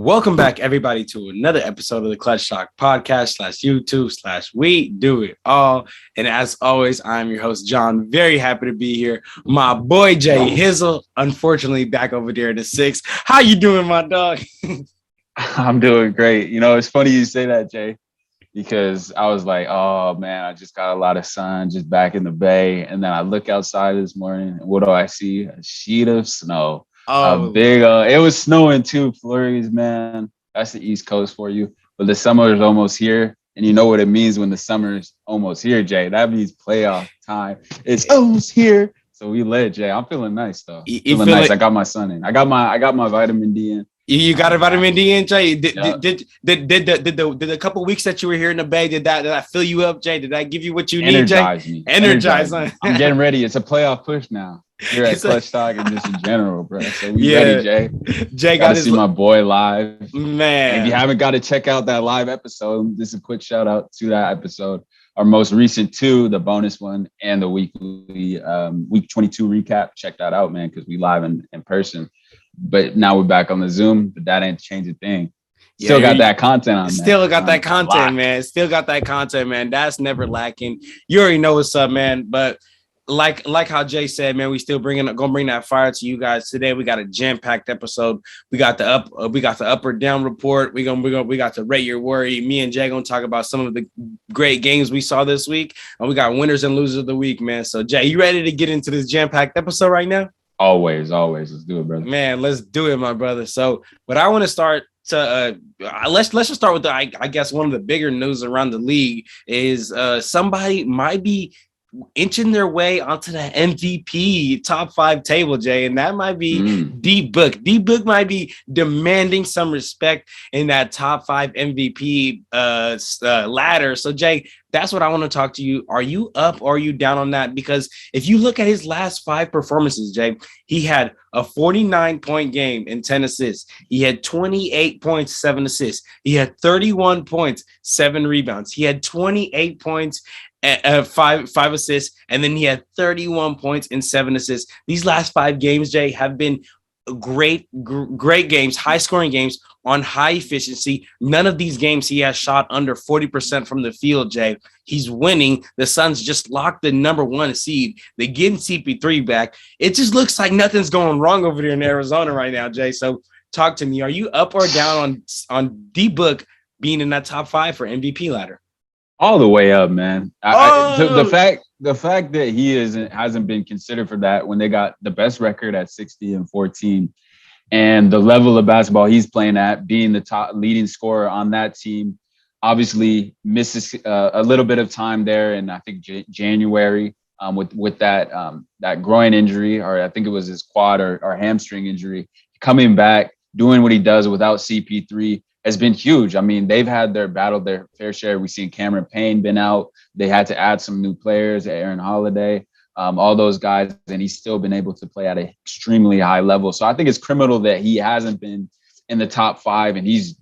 Welcome back, everybody, to another episode of the Clutch Talk podcast /YouTube/We Do It All. And as always, I'm your host, John. Very happy to be here. My boy, Jay Hizzle, unfortunately back over there in the six. How you doing, my dog? I'm doing great. You know, it's funny you say that, Jay, because I was like, oh, man, I just got a lot of sun just back in the Bay. And then I look outside this morning, and what do I see? A sheet of snow. It was snowing too, flurries, man. That's the East Coast for you. But the summer is almost here. And you know what it means when the summer is almost here, Jay. That means playoff time. It's almost here. So we lit, Jay. I'm feeling nice though. Feeling nice. I got my sun in. I got my vitamin D in. You got a vitamin D in, Jay? Did the couple weeks that you were here in the Bay, did that fill you up, Jay? Did that give you what you need, Jay? Energize me. I'm getting ready. It's a playoff push now. You're at Clutch Talk and just in general, bro. So we ready, Jay. Jay got to see my boy live. Man. And if you haven't got to check out that live episode, this is a quick shout out to that episode. Our most recent two, the bonus one and the weekly week 22 recap. Check that out, man, because we live in person. But now we're back on the Zoom, but that ain't changed a thing. Still got that content on. Still got that content, man. Still got that content, man. That's never lacking. You already know what's up, man. But like how Jay said, man, we still gonna bring that fire to you guys today. We got a jam-packed episode. We got the up or down report. We got to rate your worry. Me and Jay gonna talk about some of the great games we saw this week, and we got winners and losers of the week, man. So Jay, you ready to get into this jam-packed episode right now? Always. Let's do it, brother. Man, let's do it, my brother. So, but I want to start to let's just start with I guess one of the bigger news around the league is somebody might be inching their way onto the MVP top 5 table, Jay, and that might be D-Book. D-Book might be demanding some respect in that top 5 MVP ladder. So, Jay, that's what I want to talk to you. Are you up or are you down on that? Because if you look at his last 5 performances, Jay, he had a 49-point game and 10 assists. He had 28 points, 7 assists. He had 31 points, 7 rebounds. He had 28 points, five assists, and then he had 31 points and 7 assists. These last 5 games, Jay, have been great games, high scoring games on high efficiency. None of these games he has shot under 40% from the field, Jay. He's winning. The Suns just locked the number 1 seed. They're getting CP3 back. It just looks like nothing's going wrong over there in Arizona right now, Jay. So talk to me. Are you up or down on D-Book being in that top 5 for MVP ladder? All the way up, man. The fact that he hasn't been considered for that when they got the best record at 60-14, and the level of basketball he's playing at, being the top leading scorer on that team, obviously misses a little bit of time there, and I think January with that groin injury, or I think it was his quad or hamstring injury, coming back, doing what he does without CP3. Has been huge. I mean, they've had their fair share. We've seen Cameron Payne been out. They had to add some new players, Aaron Holiday, all those guys, and he's still been able to play at an extremely high level. So I think it's criminal that he hasn't been in the top 5, and he's,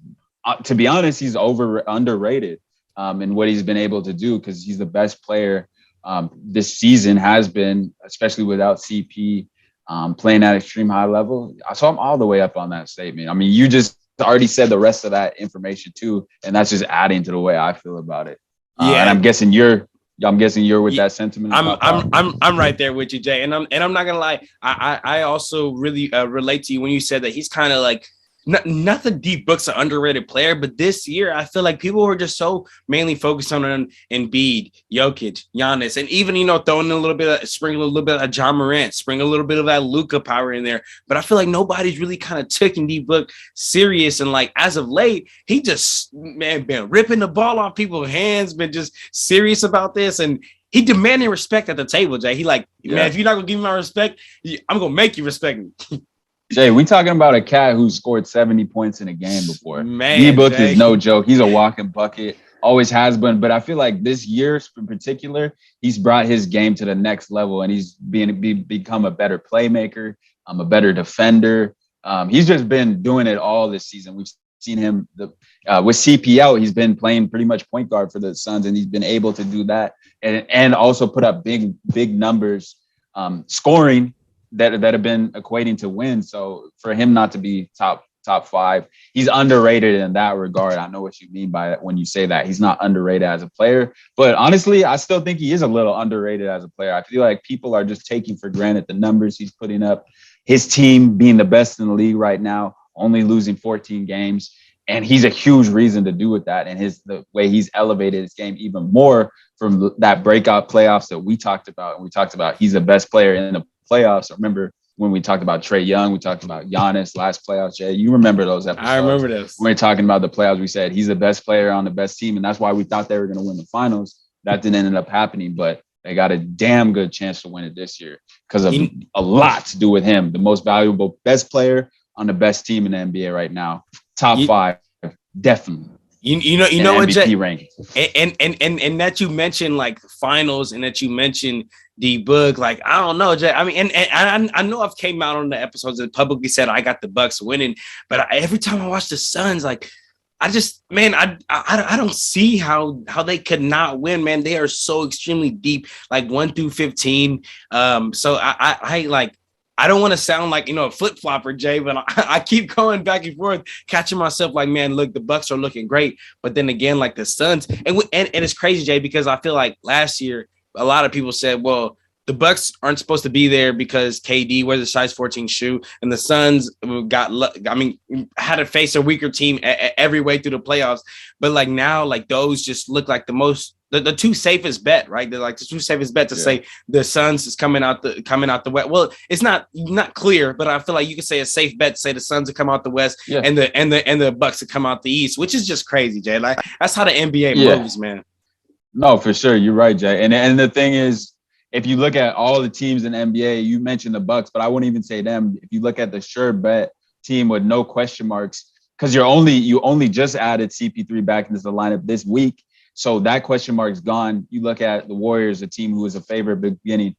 to be honest, he's underrated in what he's been able to do, because he's the best player this season has been, especially without CP playing at extreme high level. So I'm all the way up on that statement. I mean, you just already said the rest of that information too, and that's just adding to the way I feel about it. And I'm guessing you're with that sentiment. I'm right there with you, Jay, and I'm not gonna lie. I also really relate to you when you said that he's kind of like not the D-Book's an underrated player, but this year I feel like people were just so mainly focused on Embiid, Jokic, Giannis, and even, throwing sprinkle a little bit of John Morant, sprinkle a little bit of that Luka power in there. But I feel like nobody's really kind of taking D-Book serious, and like as of late, he just been ripping the ball off people's hands, been just serious about this, and he demanding respect at the table, Jay. He man, if you're not gonna give me my respect, I'm gonna make you respect me. Jay, we talking about a cat who scored 70 points in a game before. Man, D-Book is no joke. He's a walking bucket, always has been. But I feel like this year in particular, he's brought his game to the next level, and he's become a better playmaker, a better defender. He's just been doing it all this season. We've seen him with CP out. He's been playing pretty much point guard for the Suns, and he's been able to do that and also put up big numbers, scoring that have been equating to wins. So for him not to be top top 5. He's underrated in that regard. I know what you mean by it when you say that. He's not underrated as a player. But honestly, I still think he is a little underrated as a player. I feel like people are just taking for granted the numbers he's putting up. His team being the best in the league right now, only losing 14 games. And he's a huge reason to do with that. And the way he's elevated his game even more from that breakout playoffs that we talked about. And we talked about he's the best player in the playoffs. I remember when we talked about Trae Young, we talked about Giannis last playoffs, Jay. You remember those episodes. I remember this. When we were talking about the playoffs, we said he's the best player on the best team. And that's why we thought they were going to win the finals. That didn't end up happening, but they got a damn good chance to win it this year because of a lot to do with him. The most valuable, best player on the best team in the NBA right now. Top 5, definitely. You know what, Jay? Rankings. And that you mentioned like finals, and that you mentioned the book. Like, I don't know, Jay. I mean, and I know I've came out on the episodes and publicly said I got the Bucks winning, but every time I watch the Suns, like, I just, man, I don't see how they could not win, man. They are so extremely deep, like 1 through 15. So I like. I don't want to sound like, a flip-flopper, Jay, but I keep going back and forth, catching myself like, man, look, the Bucks are looking great. But then again, like the Suns, and it's crazy, Jay, because I feel like last year, a lot of people said, well, the Bucks aren't supposed to be there because KD wears a size 14 shoe, and the Suns had to face a weaker team every way through the playoffs. But like now, like those just look like the two safest bet, right? They're like the two safest bet to say the Suns is coming out the West. Well, it's not clear, but I feel like you could say a safe bet to say the Suns will come out the West and the Bucks will come out the East, which is just crazy, Jay. Like that's how the NBA moves, man. No, for sure, you're right, Jay. And the thing is, if you look at all the teams in the NBA, you mentioned the Bucks, but I wouldn't even say them. If you look at the sure bet team with no question marks, because you only just added CP3 back into the lineup this week. So that question mark is gone. You look at the Warriors, a team who was a favorite beginning.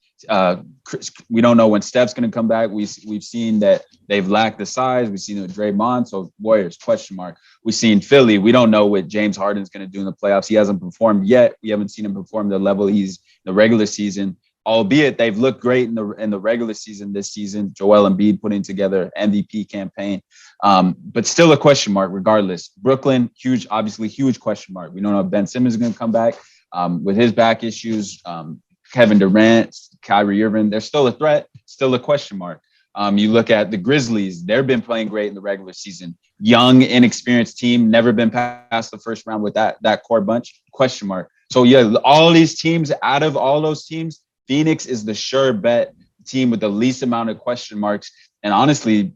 We don't know when Steph's going to come back. We've seen that they've lacked the size. We've seen it with Draymond. So Warriors, question mark. We've seen Philly. We don't know what James Harden's going to do in the playoffs. He hasn't performed yet. We haven't seen him perform the level he's the regular season. Albeit they've looked great in the regular season this season. Joel Embiid putting together MVP campaign, but still a question mark regardless. Brooklyn, obviously huge question mark. We don't know if Ben Simmons is going to come back with his back issues. Kevin Durant, Kyrie Irving, they're still a threat, still a question mark. You look at the Grizzlies, they've been playing great in the regular season. Young, inexperienced team, never been past the first round with that core bunch, question mark. So yeah, all these teams, out of all those teams, Phoenix is the sure bet team with the least amount of question marks. And honestly,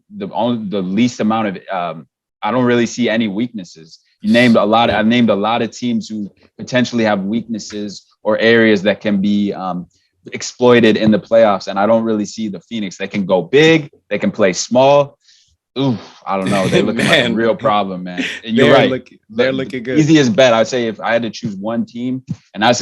the least amount of, I don't really see any weaknesses. I named a lot of teams who potentially have weaknesses or areas that can be exploited in the playoffs. And I don't really see the Phoenix. They can go big. They can play small. Ooh, I don't know. They're looking like a real problem, man. And you're right. They're looking good. Easiest bet, I'd say, if I had to choose one team, and that's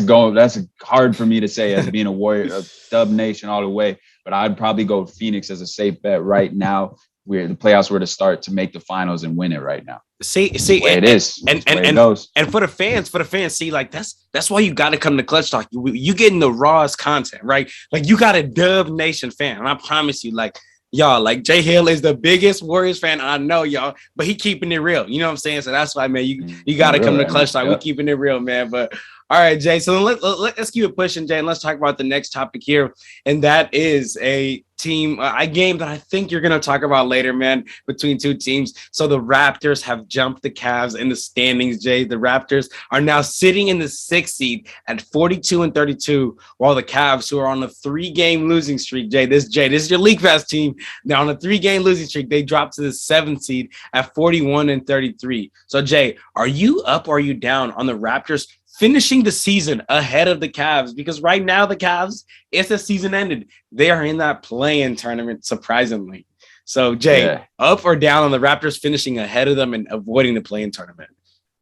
hard for me to say as being a Warrior, a Dub Nation all the way. But I'd probably go Phoenix as a safe bet right now, where the playoffs were to start to make the finals and win it right now. See, it is, and for the fans, see, like that's why you got to come to Clutch Talk. You getting the rawest content, right? Like you got a Dub Nation fan, and I promise you, like. Y'all, like Jay Hill is the biggest Warriors fan I know, y'all, but he keeping it real. You know what I'm saying? So that's why, man, you got to come to Clutch Talk. We keeping it real, man. But all right, Jay. So let's keep it pushing, Jay, and let's talk about the next topic here, and that is a team, a game that I think you're going to talk about later, man, between two teams. So the Raptors have jumped the Cavs in the standings, Jay. The Raptors are now sitting in the 6th seed at 42-32, while the Cavs, who are on a 3-game losing streak, Jay, this is your League Pass team. Now on a 3-game losing streak, they dropped to the 7th seed at 41-33. So, Jay, are you up or are you down on the Raptors finishing the season ahead of the Cavs? Because right now the Cavs, if the season ended, they are in that play-in tournament, surprisingly. So, Jay, up or down on the Raptors finishing ahead of them and avoiding the play-in tournament?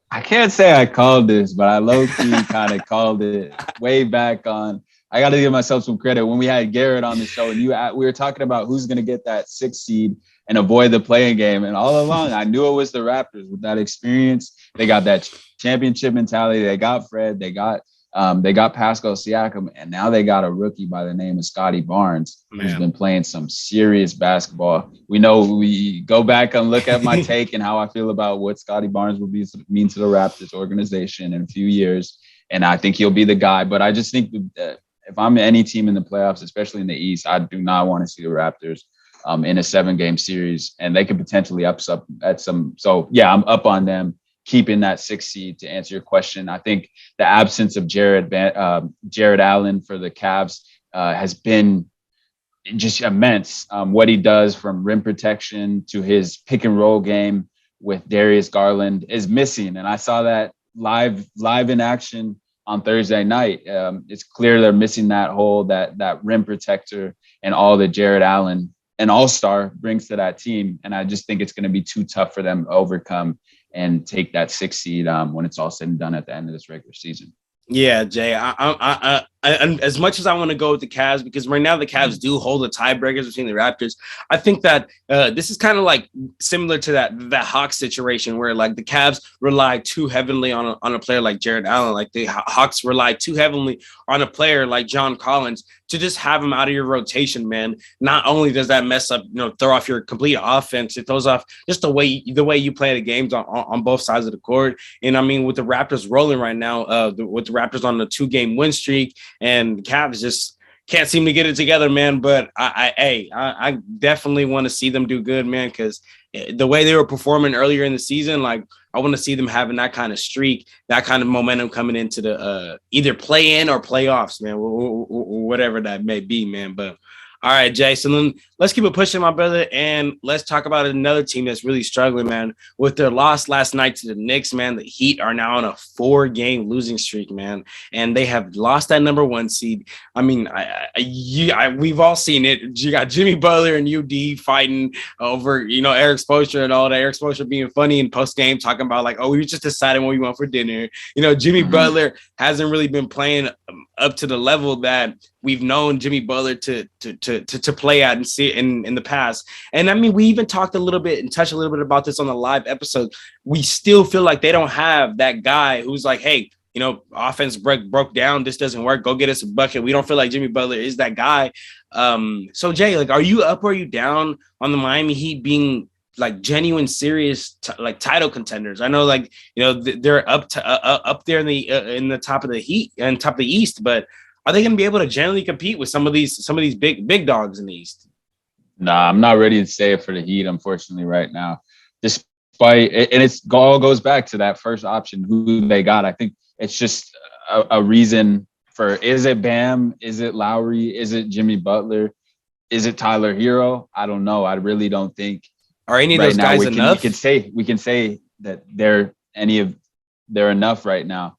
I can't say I called this, but I low-key kind of called it way back on. I got to give myself some credit. When we had Garrett on the show, and we were talking about who's going to get that 6th seed and avoid the play-in game. And all along, I knew it was the Raptors with that experience. They got that championship mentality. They got Fred. They got They got Pascal Siakam, and now they got a rookie by the name of Scotty Barnes, who's been playing some serious basketball. We know, we go back and look at my take and how I feel about what Scotty Barnes will mean to the Raptors organization in a few years. And I think he'll be the guy. But I just think that if I'm any team in the playoffs, especially in the East, I do not want to see the Raptors in a 7-game series, and they could potentially upset at some. So yeah, I'm up on them keeping that 6th seed. To answer your question, I think the absence of Jared Allen for the Cavs has been just immense. What he does from rim protection to his pick and roll game with Darius Garland is missing, and I saw that live in action on Thursday night. It's clear they're missing that hole, that rim protector, and all that Jared Allen, an all-star, brings to that team. And I just think it's going to be too tough for them to overcome and take that 6th seed when it's all said and done at the end of this regular season. Yeah, Jay. I as much as I want to go with the Cavs, because right now the Cavs do hold the tiebreakers between the Raptors, I think that this is kind of like similar to that Hawks situation where like the Cavs rely too heavily on a player like Jared Allen. Like the Hawks rely too heavily on a player like John Collins to just have him out of your rotation, man. Not only does that mess up, throw off your complete offense, it throws off just the way you play the games on both sides of the court. And I mean, with the Raptors rolling right now, with the Raptors on the 2-game win streak, and the Cavs just can't seem to get it together, man. But I definitely want to see them do good, man, because the way they were performing earlier in the season, like I want to see them having that kind of streak, that kind of momentum coming into the either play-in or playoffs, man, whatever that may be, man. But all right, Jason, then let's keep it pushing, my brother, and let's talk about another team that's really struggling, man. With their loss last night to the Knicks, man, the Heat are now on a 4-game losing streak, man, and they have lost that number 1 seed. I mean, we've all seen it. You got Jimmy Butler and UD fighting over, Eric Spoelstra and all that. Eric Spoelstra being funny in post-game, talking about like, oh, we just decided what we want for dinner. Jimmy Butler hasn't really been playing up to the level that we've known Jimmy Butler to play at and see in the past. And I mean, we even talked a little bit and touched a little bit about this on the live episode. We still feel like they don't have that guy who's like, hey, offense broke down. This doesn't work. Go get us a bucket. We don't feel like Jimmy Butler is that guy. So Jay, like, are you up or are you down on the Miami Heat being like genuine, serious, like title contenders? I know, like, they're up there in the top of the Heat and top of the East, but are they going to be able to generally compete with some of these big dogs in the East? Nah, I'm not ready to say it for the Heat, unfortunately, right now. Despite, and it all goes back to that first option, who they got. I think it's just a reason for, is it Bam? Is it Lowry? Is it Jimmy Butler? Is it Tyler Hero? I don't know. I really don't think. Are any of those guys enough? We can say that they're enough right now.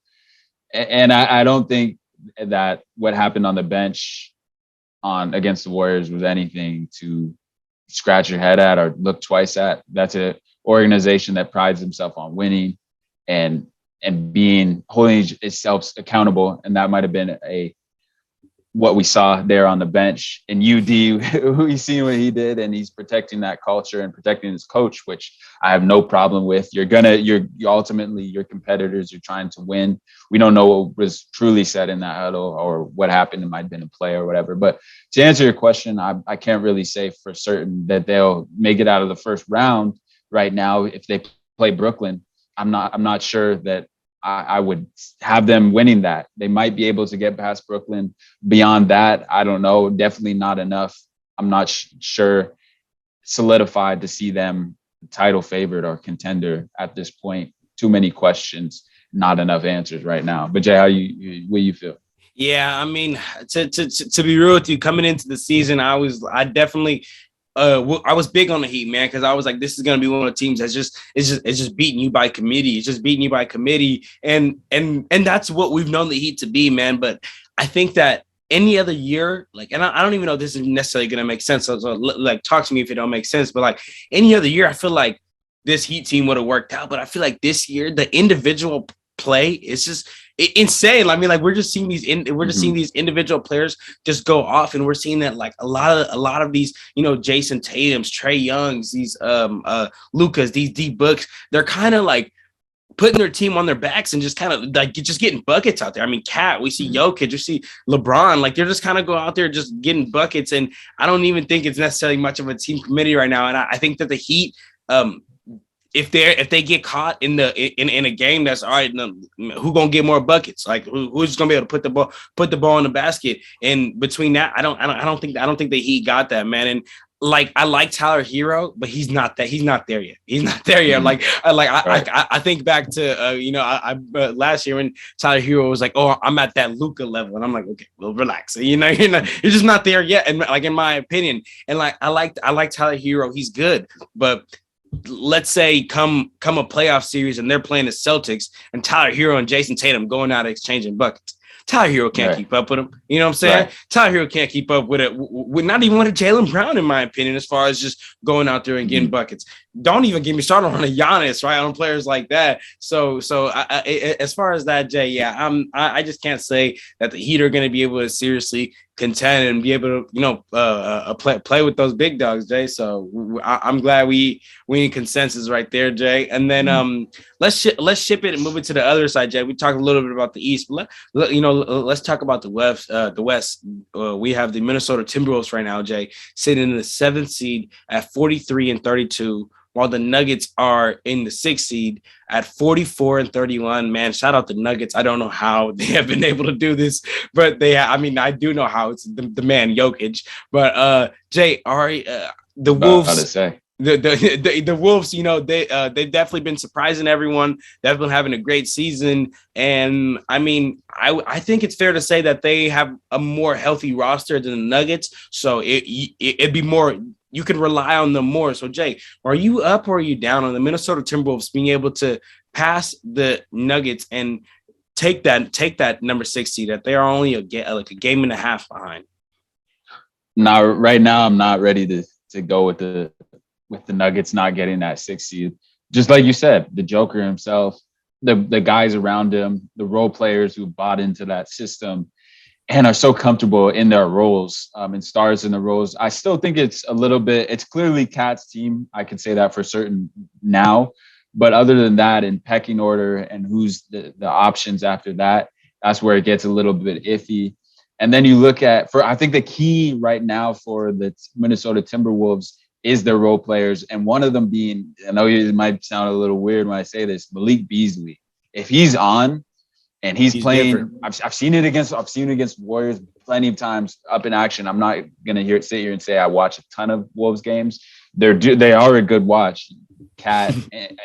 And I don't think that what happened on the bench against the Warriors was anything to scratch your head at or look twice at. That's an organization that prides himself on winning and holding itself accountable. And that might have been what we saw there on the bench. And UD, we've seen what he did, and he's protecting that culture and protecting his coach, which I have no problem with. You're ultimately your competitors, you're trying to win. We don't know what was truly said in that huddle or what happened. It might have been a play or whatever. But to answer your question, I can't really say for certain that they'll make it out of the first round right now. If they play Brooklyn, I'm not sure that I would have them winning that. They might be able to get past Brooklyn. Beyond that, I don't know. Definitely not enough. I'm not sure solidified to see them title favorite or contender at this point. Too many questions, not enough answers right now. But Jay, what do you feel? Yeah, I mean, to be real with you, coming into the season, I definitely I was big on the Heat, man, because I was like, this is gonna be one of the teams that's just beating you by committee. It's just beating you by committee, and that's what we've known the Heat to be, man. But I think that any other year, like, and I don't even know if this is necessarily gonna make sense. So like, talk to me if it don't make sense. But like any other year, I feel like this Heat team would have worked out. But I feel like this year, the individual play is just insane. I mean, like, we're just seeing these individual players just go off, and we're seeing that like a lot of these, Jason Tatum's, Trae Young's, these Lucas, these D Books, they're kind of like putting their team on their backs and just kind of like just getting buckets out there. I mean, Cat, we see Jokic, you see LeBron, like they're just kind of go out there just getting buckets. And I don't even think it's necessarily much of a team committee right now. And I think that the Heat, if they get caught in a game that's all right, who gonna get more buckets? Like who's gonna be able to put the ball in the basket? And between that, I don't think the Heat got that, man. And like I like Tyler Hero, but he's not there yet. He's not there yet. I think back to last year when Tyler Hero was like, oh, I'm at that Luka level, and I'm like, okay, well, relax. You're just not there yet. And like in my opinion, and like I like Tyler Hero, he's good, but let's say come a playoff series and they're playing the Celtics and Tyler Hero and Jason Tatum going out exchanging buckets. Tyler Hero can't keep up with him. You know what I'm saying? Right. Tyler Hero can't keep up with it. With not even with a Jaylen Brown, in my opinion, as far as just going out there and getting buckets. Don't even get me started on a Giannis, right? On players like that. So as far as that, Jay, yeah, I just can't say that the Heat are going to be able to seriously contend and be able to, play with those big dogs, Jay. So I'm glad we in consensus right there, Jay. And then let's ship it and move it to the other side, Jay. We talked a little bit about the East, but let's talk about the West. The West. We have the Minnesota Timberwolves right now, Jay, sitting in the 7th seed at 43-32. While the Nuggets are in the 6th seed at 44-31. Man, shout out the Nuggets. I don't know how they have been able to do this, but I do know how. It's the man Jokic. But Jay, Ari, the Wolves. How to say. The Wolves, they've definitely been surprising everyone. They've been having a great season, and I mean, I think it's fair to say that they have a more healthy roster than the Nuggets. So it'd be more. You can rely on them more. So, Jay, are you up or are you down on the Minnesota Timberwolves being able to pass the Nuggets and take that number 6 seed that they are only a game and a half behind? Now, right now, I'm not ready to go with the Nuggets not getting that 6 seed. Just like you said, the Joker himself, the guys around him, the role players who bought into that system and are so comfortable in their roles and stars in the roles. I still think it's clearly Cat's team. I can say that for certain now. But other than that, in pecking order and who's the options after that, that's where it gets a little bit iffy. And then you look at, I think the key right now for the Minnesota Timberwolves is their role players. And one of them being, I know it might sound a little weird when I say this, Malik Beasley. If he's on, and he's playing. I've seen it against Warriors plenty of times up in action. I'm not gonna sit here and say I watch a ton of Wolves games. They are a good watch. Cat,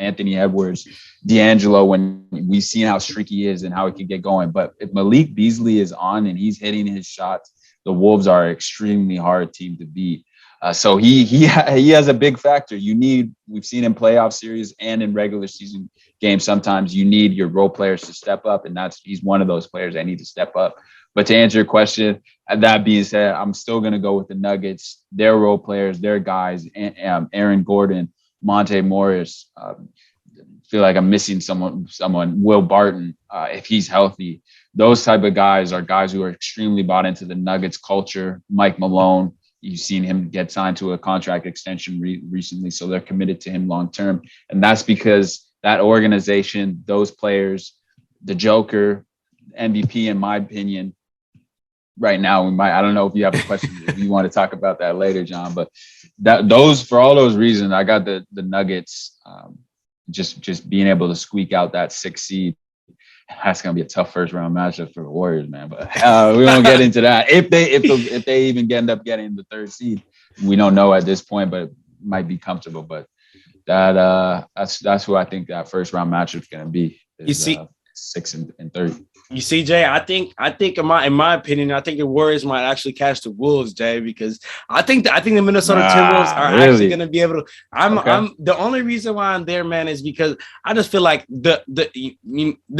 Anthony Edwards, D'Angelo. When we've seen how streaky he is and how he can get going, but if Malik Beasley is on and he's hitting his shots, the Wolves are an extremely hard team to beat. So he has a big factor. We've seen in playoff series and in regular season games, sometimes you need your role players to step up, and he's one of those players that need to step up. But to answer your question, that being said, I'm still going to go with the Nuggets, their role players, their guys, Aaron Gordon, Monte Morris. Feel like I'm missing someone, Will Barton, if he's healthy. Those type of guys are guys who are extremely bought into the Nuggets culture. Mike Malone, you've seen him get signed to a contract extension recently, so they're committed to him long term. And that's because that organization, those players, the Joker, MVP, in my opinion, right now, I don't know if you have a question, if you want to talk about that later, John, but for all those reasons, I got the Nuggets just being able to squeak out that 6 seed. That's gonna be a tough first round matchup for the Warriors, man. But we won't get into that. If they even end up getting the 3rd seed, we don't know at this point, but it might be comfortable. But that's who I think that first round matchup is gonna be. You see, 6 and 30. You see, Jay, I think in my opinion, I think the Warriors might actually catch the Wolves, Jay, because I think the Minnesota Timberwolves are actually going to be able to. I'm the only reason why I'm there, man, is because I just feel like the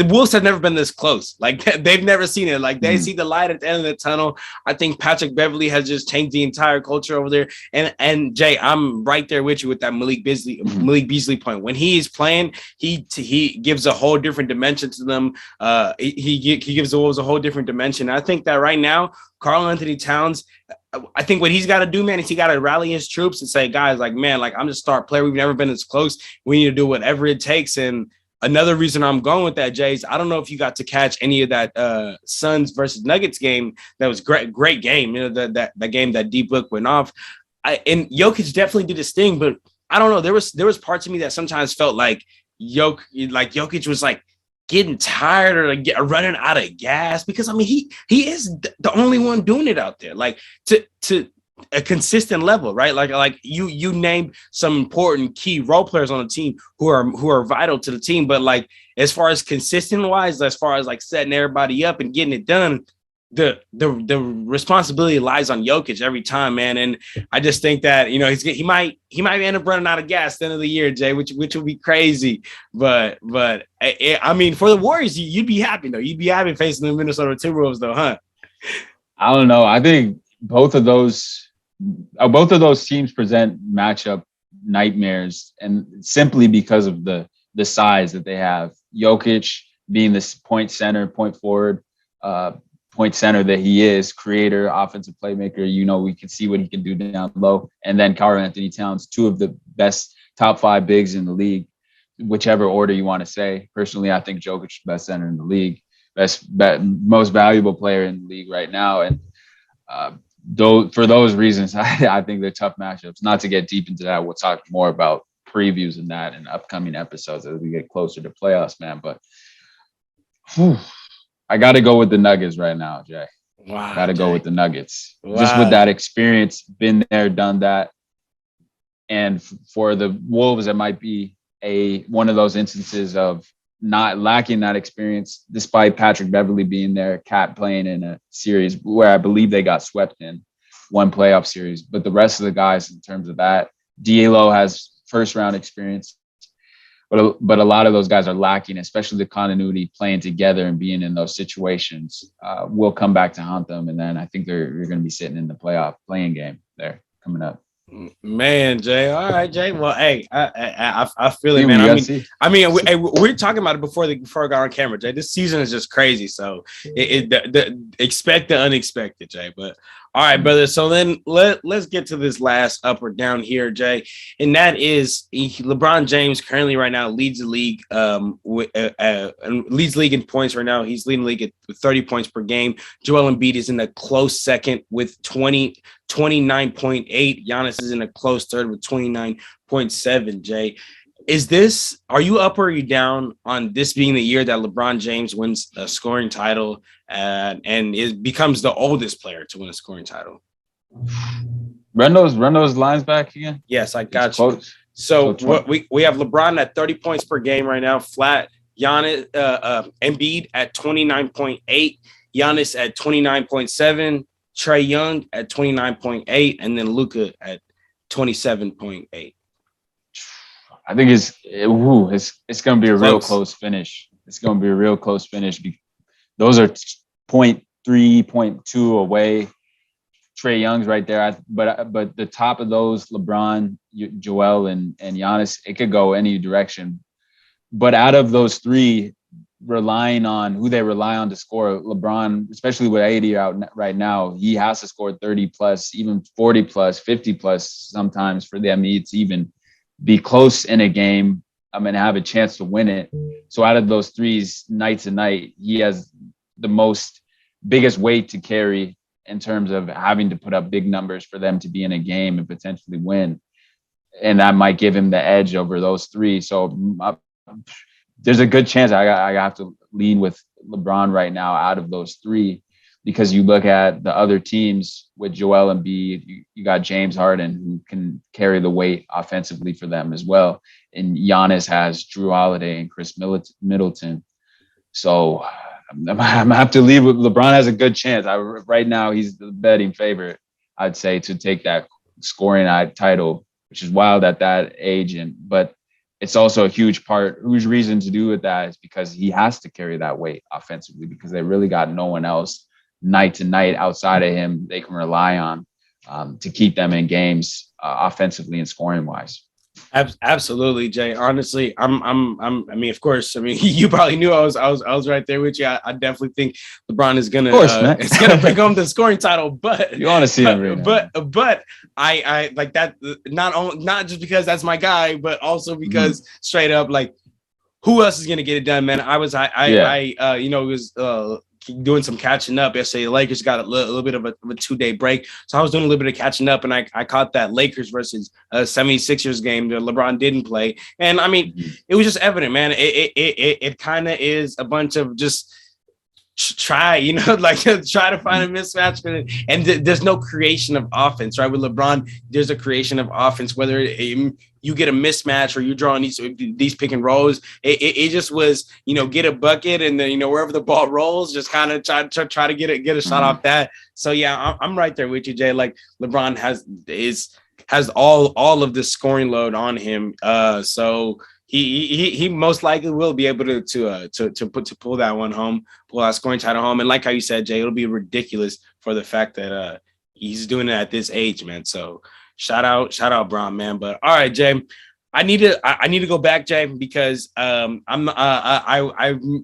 Wolves have never been this close. Like they've never seen it. Like they see the light at the end of the tunnel. I think Patrick Beverley has just changed the entire culture over there. And Jay, I'm right there with you with that Malik Beasley point. When he is playing, he gives a whole different dimension to them. He gives the Wolves a whole different dimension. I think that right now, Karl-Anthony Towns, I think what he's got to do, man, is he got to rally his troops and say, guys, like, man, like I'm just a star player. We've never been this close. We need to do whatever it takes. And another reason I'm going with that, Jay, is I don't know if you got to catch any of that Suns versus Nuggets game. That was great game. You know, that game that D Book went off. And Jokic definitely did his thing, but I don't know. There was parts of me that sometimes felt like Jokic was like getting tired or like running out of gas, because I mean he is the only one doing it out there, like to a consistent level, right? Like you named some important key role players on the team who are vital to the team, but like as far as consistent wise, as far as like setting everybody up and getting it done, the responsibility lies on Jokic every time, man. And I just think that, you know, he might end up running out of gas at the end of the year, Jay, which would be crazy. But I mean, for the Warriors, you'd be happy though. You'd be happy facing the Minnesota Timberwolves though, huh? I don't know. I think both of those teams present matchup nightmares, and simply because of the size that they have. Jokic being this point forward, point center that he is, creator, offensive playmaker. You know, we can see what he can do down low. And then Karl-Anthony Towns, two of the best top 5 bigs in the league, whichever order you want to say. Personally, I think Jokic is the best center in the league, most valuable player in the league right now. And for those reasons, I think they're tough matchups. Not to get deep into that, we'll talk more about previews and that in upcoming episodes as we get closer to playoffs, man. But I got to go with the Nuggets right now, Jay. Wow. Got to go with the Nuggets. Wow. Just with that experience, been there, done that. And for the Wolves, it might be one of those instances of not lacking that experience, despite Patrick Beverley being there, Cat playing in a series where I believe they got swept in one playoff series. But the rest of the guys, in terms of that, D'Lo has first round experience. But a lot of those guys are lacking, especially the continuity playing together and being in those situations. Will come back to haunt them, and then I think you're going to be sitting in the playoff playing game there coming up. Man, Jay. All right, Jay. Well, hey, I feel it, man. I mean, we were talking about it before I got on camera, Jay. This season is just crazy. So expect the unexpected, Jay. But all right, brother. So then let's get to this last up or down here, Jay. And that is LeBron James currently right now leads the league leads league in points right now. He's leading the league at 30 points per game. Joel Embiid is in a close second with 29.8. Giannis is in a close third with 29.7, Jay. Are you up or are you down on this being the year that LeBron James wins a scoring title and it becomes the oldest player to win a scoring title? Run those lines back again. Yes, I got you. Close. So we have LeBron at 30 points per game right now, flat. Giannis, Embiid at 29.8, Giannis at 29.7, Trae Young at 29.8, and then Luka at 27.8. I think it's going to be a real close finish. It's going to be a real close finish. Those are 0.3, 0.2 away. Trae Young's right there. But the top of those, LeBron, Joel, and Giannis, it could go any direction. But out of those three, relying on who they rely on to score, LeBron, especially with 80 out right now, he has to score 30 plus, even 40 plus, 50 plus sometimes for them to even be close in a game and have a chance to win it. So out of those threes, night to night, he has the biggest weight to carry in terms of having to put up big numbers for them to be in a game and potentially win. And that might give him the edge over those three. So there's a good chance I have to lean with LeBron right now out of those three, because you look at the other teams with Joel Embiid, you got James Harden, who can carry the weight offensively for them as well. And Giannis has Drew Holiday and Chris Middleton. So I'm going to have to leave with LeBron. Has a good chance. Right now, he's the betting favorite, I'd say, to take that scoring title, which is wild at that age. But it's also a huge reason to do with that is because he has to carry that weight offensively, because they really got no one else night to night outside of him they can rely on to keep them in games offensively and scoring wise. Absolutely, Jay. Honestly, I mean, of course, I mean, you probably knew I was right there with you. I definitely think LeBron is gonna it's gonna bring home the scoring title, but you want to see him right now. But I like that, not just because that's my guy, but also because straight up, like, who else is gonna get it done, man? I was doing some catching up yesterday. The Lakers got a little bit of a 2-day break, so I was doing a little bit of catching up, and I caught that Lakers versus 76ers game that LeBron didn't play, and I mean, it was just evident, man. It kind of is a bunch of just try, like try to find a mismatch, and there's no creation of offense, right? With LeBron, there's a creation of offense, whether you get a mismatch or you draw on these pick and rolls. It just was, get a bucket, and then wherever the ball rolls, just kind of try to get a shot off that. So yeah, I'm right there with you, Jay. Like LeBron has all of the scoring load on him. So he most likely will be able to pull that one home, pull that scoring title home. And like how you said, Jay, it'll be ridiculous for the fact that he's doing it at this age, man. So shout out, Bron, man. But all right, Jay, I need to go back, Jay, because I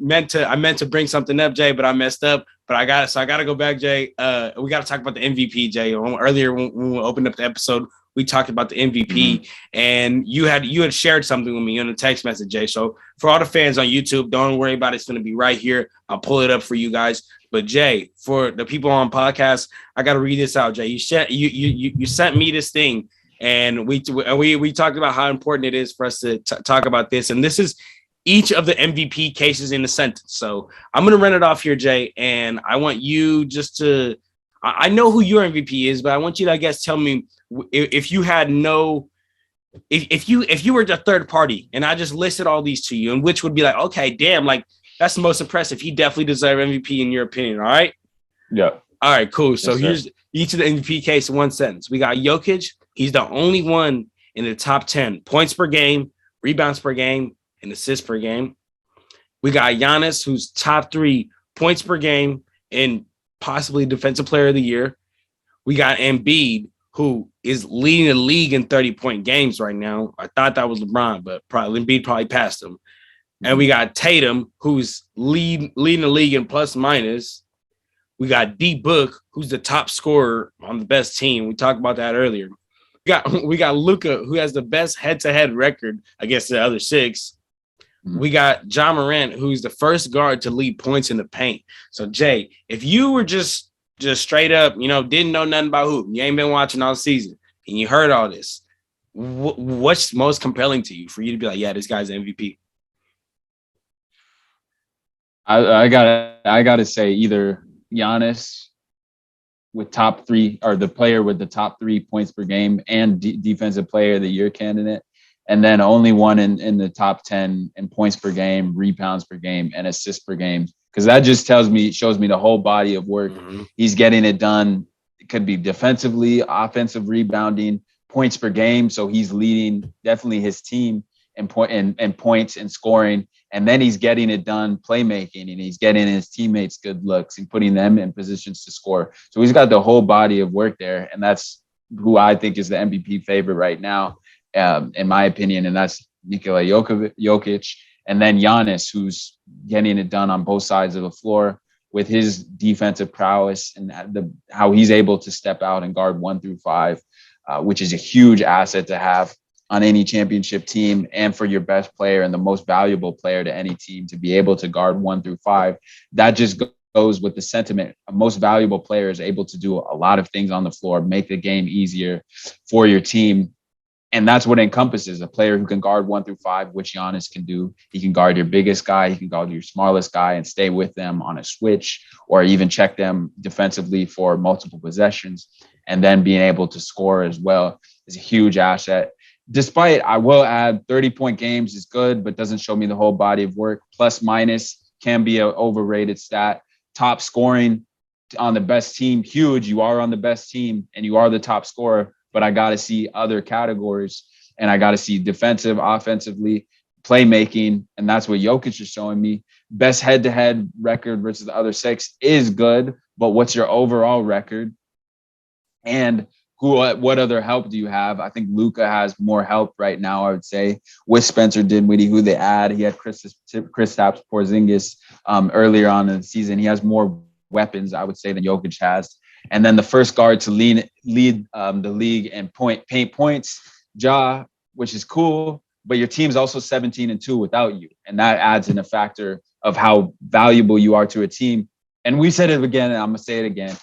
meant to bring something up, Jay, but I messed up. But I got to go back, Jay. We got to talk about the MVP, Jay. Earlier when we opened up the episode, we talked about the MVP, and you had shared something with me on a text message, Jay. So for all the fans on YouTube, don't worry about it. It's going to be right here. I'll pull it up for you guys. But Jay, for the people on podcast, I got to read this out, Jay. You sent me this thing, and we talked about how important it is for us to talk about this. And this is each of the MVP cases in a sentence. So I'm going to run it off here, Jay, and I want you just to. I know who your MVP is, but I want you to, I guess, tell me if you had if you were the third party and I just listed all these to you, and which would be like, okay, damn, like that's the most impressive. He definitely deserves MVP in your opinion. All right. Yeah. All right, cool. So here's each of the MVP case in one sentence. We got Jokic. He's the only one in the top 10 points per game, rebounds per game, and assists per game. We got Giannis, who's top 3 points per game and possibly defensive player of the year. We got Embiid, who is leading the league in 30-point games right now. I thought that was LeBron, but Embiid probably passed him. And we got Tatum, who's leading the league in plus minus. We got D Book, who's the top scorer on the best team. We talked about that earlier. We got Luka, who has the best head-to-head record against the other 6. We got Ja Morant, who's the first guard to lead points in the paint. So, Jay, if you were just straight up, didn't know nothing about hoop, you ain't been watching all season, and you heard all this, what's most compelling to you for you to be like, yeah, this guy's MVP? I gotta say either Giannis with top 3, or the player with the top 3 points per game and defensive player of the year candidate. And then only one in the top 10 in points per game, rebounds per game, and assists per game. Because that just shows me the whole body of work. He's getting it done. It could be defensively, offensive rebounding, points per game. So he's leading definitely his team in points and scoring. And then he's getting it done playmaking, and he's getting his teammates good looks and putting them in positions to score. So he's got the whole body of work there. And that's who I think is the MVP favorite right now. In my opinion, and that's Nikola Jokic, and then Giannis, who's getting it done on both sides of the floor with his defensive prowess and how he's able to step out and guard 1 through 5, which is a huge asset to have on any championship team, and for your best player and the most valuable player to any team to be able to guard 1 through 5. That just goes with the sentiment. A most valuable player is able to do a lot of things on the floor, make the game easier for your team. And that's what it encompasses a player who can guard 1 through 5, which Giannis can do. He can guard your biggest guy. He can guard your smallest guy and stay with them on a switch, or even check them defensively for multiple possessions. And then being able to score as well is a huge asset. Despite, I will add, 30-point games is good, but doesn't show me the whole body of work. Plus minus can be an overrated stat. Top scoring on the best team, huge. You are on the best team and you are the top scorer. But I got to see other categories, and I got to see defensive, offensively, playmaking, and that's what Jokic is showing me. Best head-to-head record versus the other 6 is good, but what's your overall record? And what other help do you have? I think Luka has more help right now, I would say, with Spencer Dinwiddie, who they add. He had Kristaps Porzingis earlier on in the season. He has more weapons, I would say, than Jokic has. And then the first guard to lead the league in paint points, Ja, which is cool. but your team's also 17-2 without you. And that adds in a factor of how valuable you are to a team. And we said it again, and I'm going to say it again.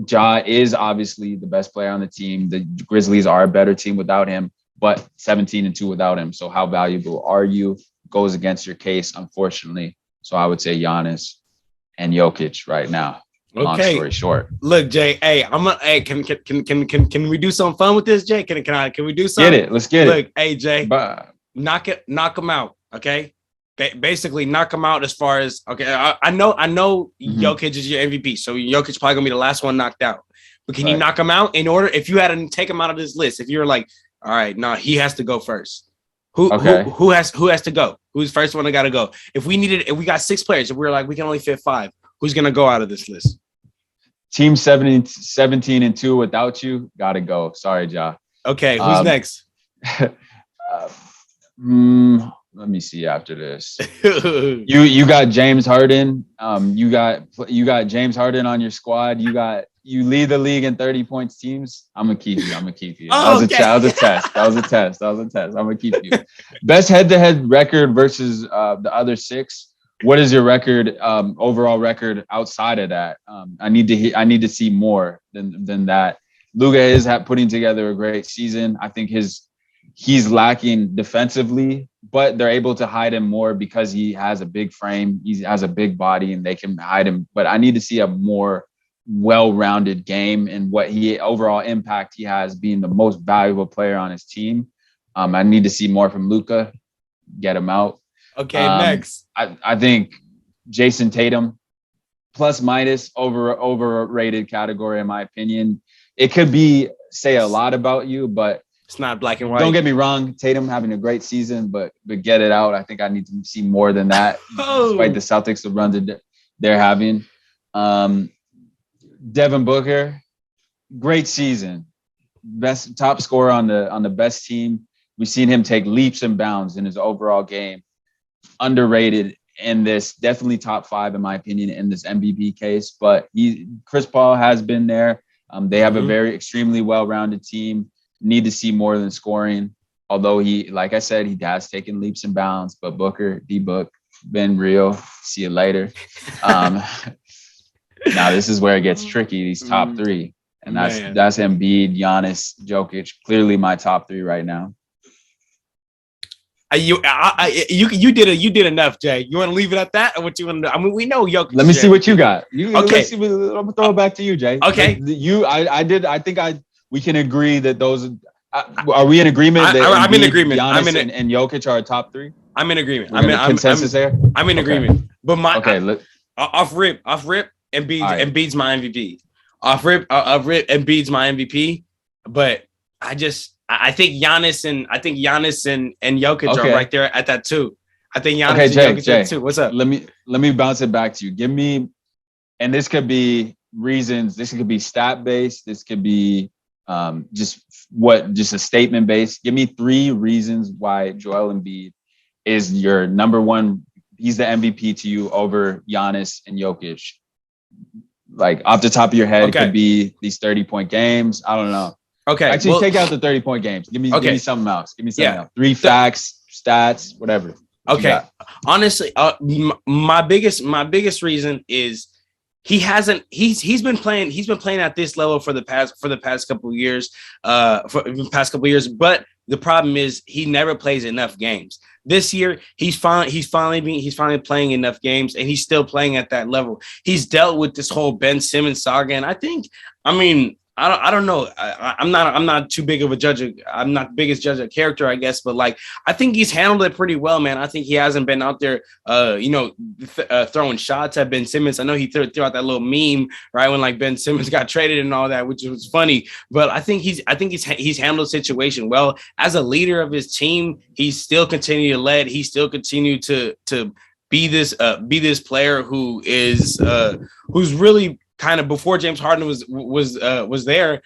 Ja is obviously the best player on the team. The Grizzlies are a better team without him, but 17-2 without him. So how valuable are you? Goes against your case, unfortunately. So I would say Giannis and Jokic right now. Long story short. Look, Jay. Hey, can we do some fun with this, Jay? Can we do something? Get it? Let's get it. Look, hey, Jay. Knock him out. Okay. Basically, knock him out as far as I know. Jokic is your MVP, so Jokic probably gonna be the last one knocked out. But can you knock him out in order? If you had to take him out of this list, if you're like, all right, no, he has to go first. Who has to go? Who's the first one that got to go? If we got 6 players, if we're like we can only fit 5, who's gonna go out of this list? Team 17-2 without you, gotta go. Sorry, Ja. Okay, who's next? Let me see after this. You got James Harden. You got James Harden on your squad. You lead the league in 30 points teams. I'm gonna keep you. That was a test. I'm gonna keep you. Best head-to-head record versus the other 6. What is your record, overall record outside of that? I need to see more than that. Luka is putting together a great season. I think he's lacking defensively, but they're able to hide him more because he has a big frame. He has a big body and they can hide him. But I need to see a more well-rounded game and what overall impact he has being the most valuable player on his team. I need to see more from Luka. Get him out. Okay, next. I think Jason Tatum, plus minus, overrated category in my opinion. It could say a lot about you, but it's not black and white. Don't get me wrong, Tatum having a great season, but get it out. I think I need to see more than that, despite the Celtics, the run that they're having. Devin Booker, great season, best top scorer on the best team. We've seen him take leaps and bounds in his overall game. Underrated in this, definitely top 5 in my opinion in this MVP case. But Chris Paul has been there. They have a very extremely well-rounded team. Need to see more than scoring. Although like I said, he has taken leaps and bounds. But Booker, D-Book, been real. See you later. Now this is where it gets tricky. These top 3, and that's Embiid, Giannis, Jokic. Clearly my top 3 right now. You did enough, Jay. You want to leave it at that, or what you want to? I mean, we know Jokic. Let me see what you got. Okay, I'm gonna throw it back to you, Jay. Okay, we can agree that those. Are we in agreement? That I'm in agreement. Giannis and Jokic are a top 3. I'm in agreement. Consensus there. I'm in agreement. But off rip, Embiid's Embiid's my MVP. Off rip, Embiid's my MVP. But I think Giannis and Jokic are right there at that too. I think Giannis and Jokic are too. What's up? Let me bounce it back to you. Give me, and this could be reasons. This could be stat based. This could be just a statement based. Give me 3 reasons why Joel Embiid is your number 1. He's the MVP to you over Giannis and Jokic. Like off the top of your head, it could be these 30-point games. I don't know. Okay. Actually, take out the 30-point games. Give me something else. Give me something else. 3 facts, stats, whatever. Okay. Honestly, my biggest reason is he's been playing at this level for the past couple of years. But the problem is he never plays enough games. This year, he's finally playing enough games, and he's still playing at that level. He's dealt with this whole Ben Simmons saga, and I don't know. I'm not too big of a judge. I'm not the biggest judge of character, I guess. But like, I think he's handled it pretty well, man. I think he hasn't been out there, throwing shots at Ben Simmons. I know he threw out that little meme right when like Ben Simmons got traded and all that, which was funny. But I think he's handled the situation well. As a leader of his team, he's still continued to lead. He still continued to be this player who is who's really kind of before James Harden was there.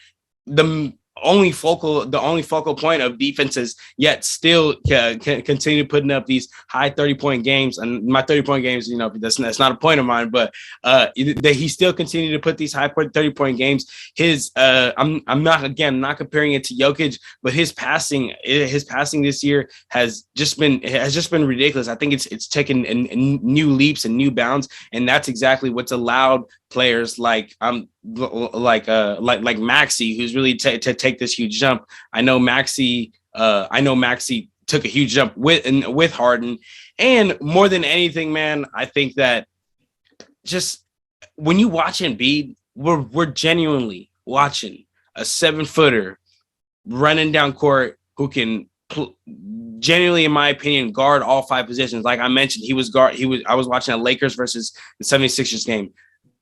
the only focal point of defenses, yet still can continue putting up these high 30-point games. And my 30-point games, that's not a point of mine, but that he still continued to put these high 30-point games. I'm not comparing it to Jokic, but his passing this year has just been ridiculous. I think it's taken new leaps and new bounds, and that's exactly what's allowed players like Maxey, who's really to take this huge jump. I know Maxey took a huge jump with Harden, and more than anything, man, I think that just when you watch Embiid, we're genuinely watching a 7-footer running down court who can genuinely, in my opinion, guard all 5 positions. Like I mentioned, I was watching a Lakers versus the 76ers game.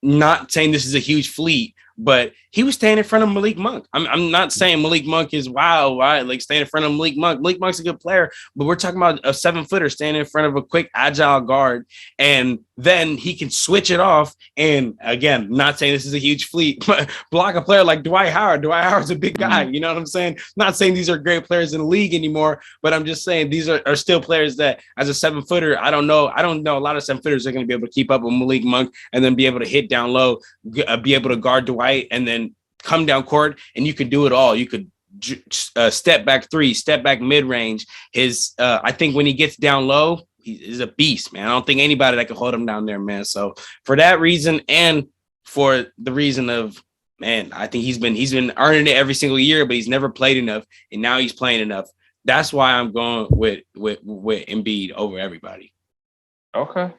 Not saying this is a huge fleet, but he was standing in front of Malik Monk. I'm not saying Malik Monk is wow, right? Like standing in front of Malik Monk. Malik Monk's a good player, but we're talking about a 7-footer standing in front of a quick, agile guard, and then he can switch it off. And again, not saying this is a huge fleet, but block a player like Dwight Howard. Dwight Howard's a big guy. You know what I'm saying? Not saying these are great players in the league anymore, but I'm just saying these are still players that, as a 7-footer, I don't know a lot of 7-footers are going to be able to keep up with Malik Monk and then be able to hit down low, be able to guard Dwight, and then come down court, and you could do it all. You could step back 3, step back mid-range. I think when he gets down low, he's a beast, man. I don't think anybody that can hold him down there, man. So for that reason, and for the reason of, man, I think he's been earning it every single year, but he's never played enough, and now he's playing enough. That's why I'm going with Embiid over everybody. Okay.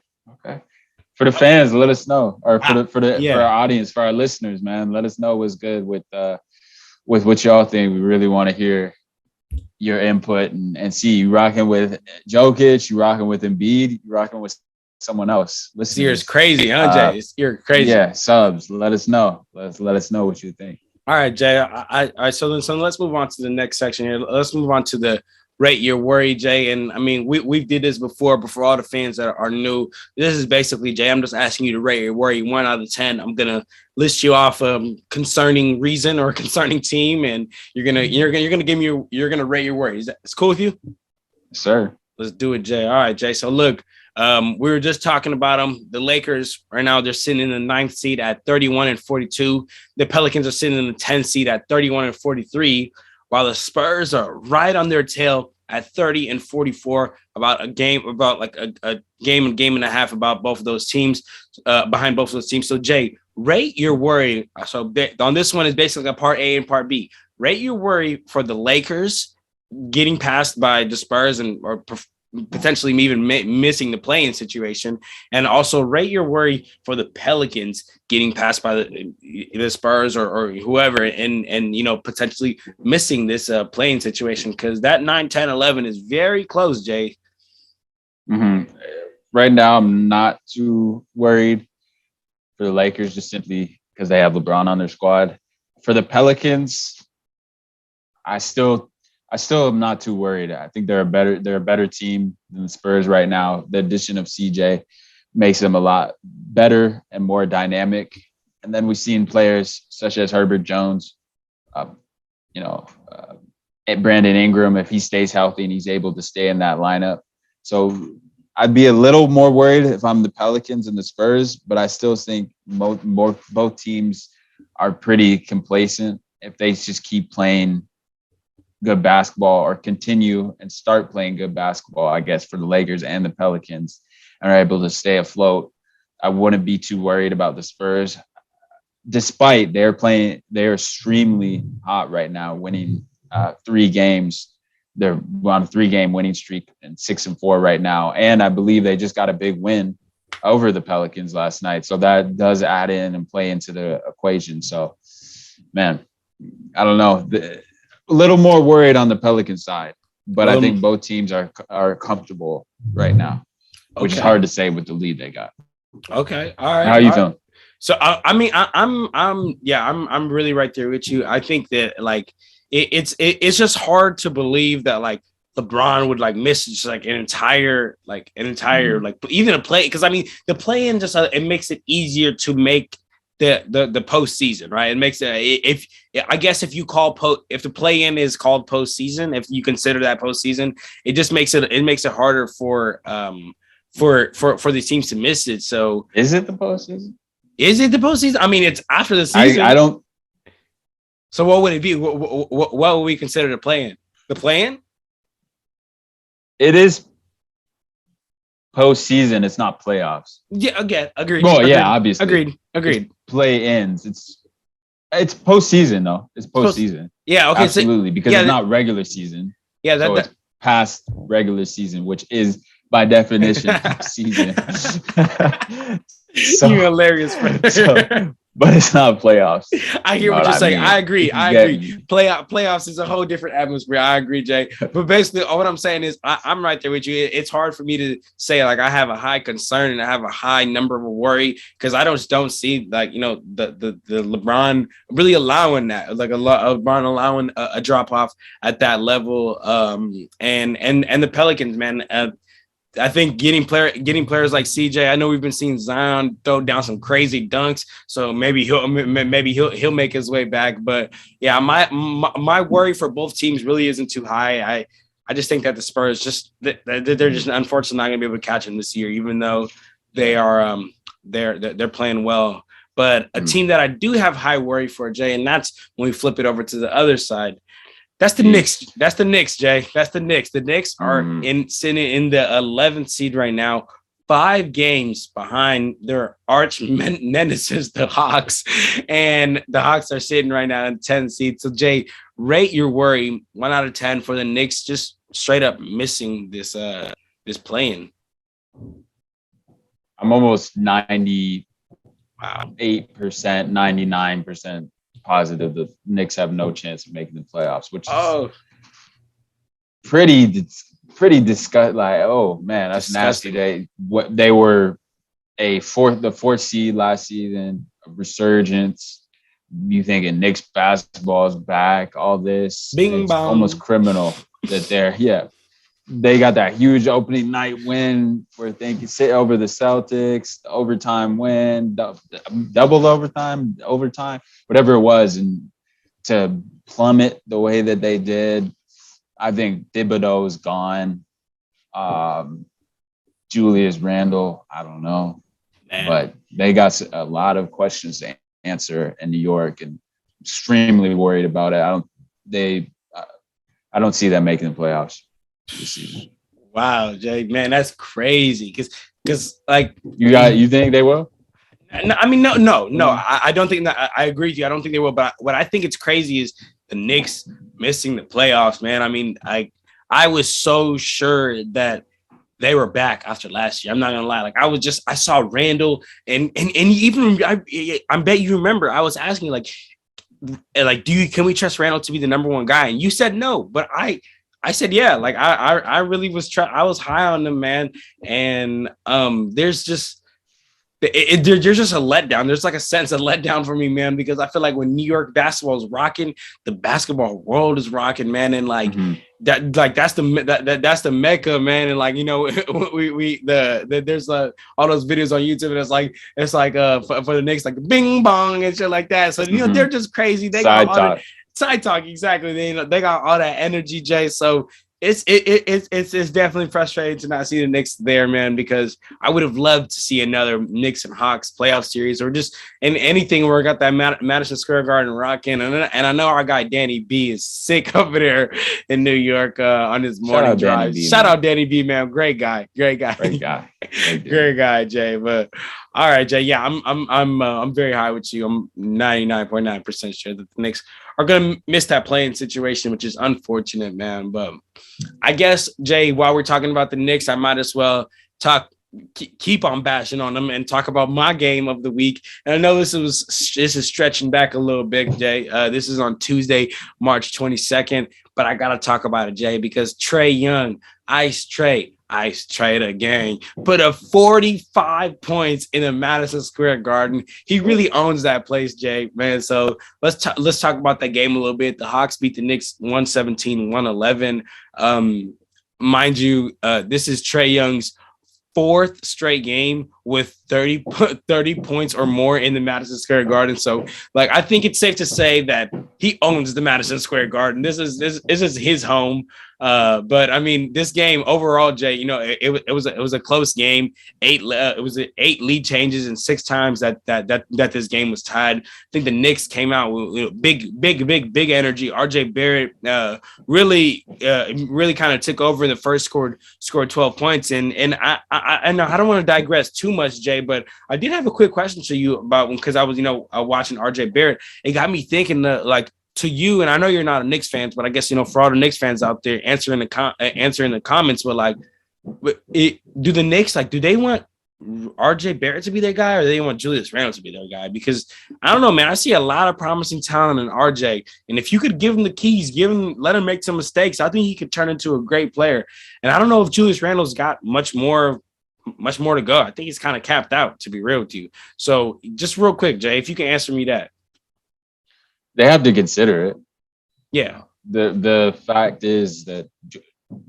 For the fans, let us know, or for our audience, for our listeners, man, let us know what's good with what y'all think. We really want to hear your input and see you rocking with Jokic, you rocking with Embiid, you rocking with someone else. This year's crazy, huh, Jay? You're crazy. Yeah, subs. Let us know. Let us know what you think. All right, Jay. So let's move on to the next section here. Let's move on to the rate your worry, Jay. And I mean, we did this before, but for all the fans that are new, this is basically, Jay, I'm just asking you to rate your worry 1 out of 10. I'm gonna list you off concerning reason or concerning team, and you're gonna rate your worry. It's cool with you? Sir. Let's do it, Jay. All right, Jay. So look, we were just talking about them. The Lakers right now, they're sitting in the 9th seed at 31-42. The Pelicans are sitting in the 10th seed at 31-43. While the Spurs are right on their tail at 30-44, about a game and a half about both of those teams, behind both of those teams. So, Jay, rate your worry. So on this one is basically a part A and part B. Rate your worry for the Lakers getting passed by the Spurs or potentially even missing the play-in situation, and also rate your worry for the Pelicans getting passed by the Spurs or whoever, and potentially missing this play-in situation, because that 9, 10, 11 is very close, Jay. Mm-hmm. Right now, I'm not too worried for the Lakers, just simply because they have LeBron on their squad. For the Pelicans, I still am not too worried. I think they're a better team than the Spurs right now. The addition of CJ makes them a lot better and more dynamic. And then we've seen players such as Herbert Jones, Brandon Ingram, if he stays healthy and he's able to stay in that lineup. So I'd be a little more worried if I'm the Pelicans and the Spurs, but I still think both teams are pretty complacent if they just keep playing good basketball, or continue and start playing good basketball, I guess, for the Lakers and the Pelicans, and are able to stay afloat. I wouldn't be too worried about the Spurs, despite they're extremely hot right now, winning 3 games. They're on a 3-game winning streak and 6-4 right now. And I believe they just got a big win over the Pelicans last night. So that does add in and play into the equation. So, man, I don't know. A little more worried on the Pelican side, but I think both teams are comfortable right now, which is hard to say with the lead they got. Okay, all right. How are you feeling? So I'm really right there with you. I think that it's just hard to believe that LeBron would miss just an entire even a play, because I mean the play in just it makes it easier to make the postseason, right? It makes it if I guess if you call if the play-in is called postseason, if you consider that postseason, it just makes it harder for these teams to miss it. So is it the postseason? Is it the postseason? I mean, it's after the season. I don't. So what would it be? What would we consider the play-in? The play-in? It is postseason. It's not playoffs. Yeah, again, agreed. Well, agreed. yeah, obviously. Agreed. Play-ins. It's postseason though. It's postseason. Yeah, okay. Absolutely, because it's not regular season. Yeah, it's past regular season, which is by definition season. So, you're hilarious, but it's not playoffs. I hear what you're saying. I agree. Playoffs is a whole different atmosphere. I agree, Jay. But basically, what I'm saying is, I'm right there with you. It's hard for me to say like I have a high concern and I have a high number of worry because I don't see like the LeBron really allowing that, like LeBron allowing a drop off at that level. And the Pelicans, man. I think getting players like CJ. I know we've been seeing Zion throw down some crazy dunks, so maybe he'll make his way back. But yeah, my worry for both teams really isn't too high. I just think that the Spurs they're just unfortunately not going to be able to catch him this year, even though they are they're playing well. But a team that I do have high worry for, Jay, and that's when we flip it over to the other side. That's the Knicks. That's the Knicks, Jay. That's the Knicks. The Knicks are sitting in the 11th seed right now, 5 games behind their arch nemesis, the Hawks, and the Hawks are sitting right now in 10th seed. So, Jay, rate your worry 1 out of 10 for the Knicks, just straight up missing this play-in. I'm almost 98%, 99%. Positive the Knicks have no chance of making the playoffs, which is pretty disgusting. Like, oh man, that's disgusting. Nasty. They were the fourth seed last season, a resurgence. You thinking Knicks basketball is back? All this, bing bong, almost criminal that they got that huge opening night win where they can sit over the Celtics, the overtime win, double overtime, whatever it was. And to plummet the way that they did, I think Thibodeau is gone. Julius Randle, I don't know. Man. But they got a lot of questions to answer in New York and extremely worried about it. I don't see them making the playoffs. Wow, Jay, man, that's crazy. Because like you think they will? No, I mean, no. I don't think that. I agree with you. I don't think they will. But what I think it's crazy is the Knicks missing the playoffs, man. I mean, I was so sure that they were back after last year. I'm not gonna lie. Like I saw Randall and even I bet you remember I was asking like can we trust Randall to be the number 1 guy? And you said no, but I said, yeah, like I really was I was high on them, man. And there's just there's just a letdown. There's like a sense of letdown for me, man, because I feel like when New York basketball is rocking, the basketball world is rocking, man. And like that's the mecca, man. And like, there's all those videos on YouTube and it's like for the Knicks, like bing bong and shit like that. So they're just crazy. They got all that side talk, exactly. They got all that energy, Jay. So it's definitely frustrating to not see the Knicks there, man, because I would have loved to see another Knicks and Hawks playoff series or just in anything where we got that Madison Square Garden rocking. And I know our guy Danny B is sick over there in New York on his morning drive. Shout out Danny B, man. Great guy, Great guy, Jay. But all right, Jay. Yeah, I'm very high with you. I'm 99.9% sure that the Knicks are going to miss that playing situation, which is unfortunate, man. But I guess, Jay, while we're talking about the Knicks, I might as well keep on bashing on them and talk about my game of the week. And I know this is stretching back a little bit, Jay. This is on Tuesday, March 22nd, but I got to talk about it, Jay, because Trae Young, Ice Trae again, put up 45 points in the Madison Square Garden. He really owns that place, Jay, man. So let's talk about that game a little bit. The Hawks beat the Knicks 117-111. Mind you, this is Trae Young's 4th straight game with 30 points or more in the Madison Square Garden. So, like, I think it's safe to say that he owns the Madison Square Garden. This is his home. But I mean, this game overall, Jay, it was a close game. It was 8 lead changes and 6 times that this game was tied. I think the Knicks came out with big energy. RJ Barrett really kind of took over in the first, scored 12 points. And I don't want to digress too much, Jay, but I did have a quick question to you about, because I was watching RJ Barrett. It got me thinking to you, and I know you're not a Knicks fan, but I guess for all the Knicks fans out there, answering the comments, but do the Knicks do they want RJ Barrett to be their guy, or do they want Julius Randle to be their guy? Because I don't know, man. I see a lot of promising talent in RJ, and if you could give him the keys, let him make some mistakes, I think he could turn into a great player. And I don't know if Julius Randle's got much more to go. I think he's kind of capped out, to be real with you. So just real quick, Jay, if you can answer me that. They have to consider it. Yeah. The fact is that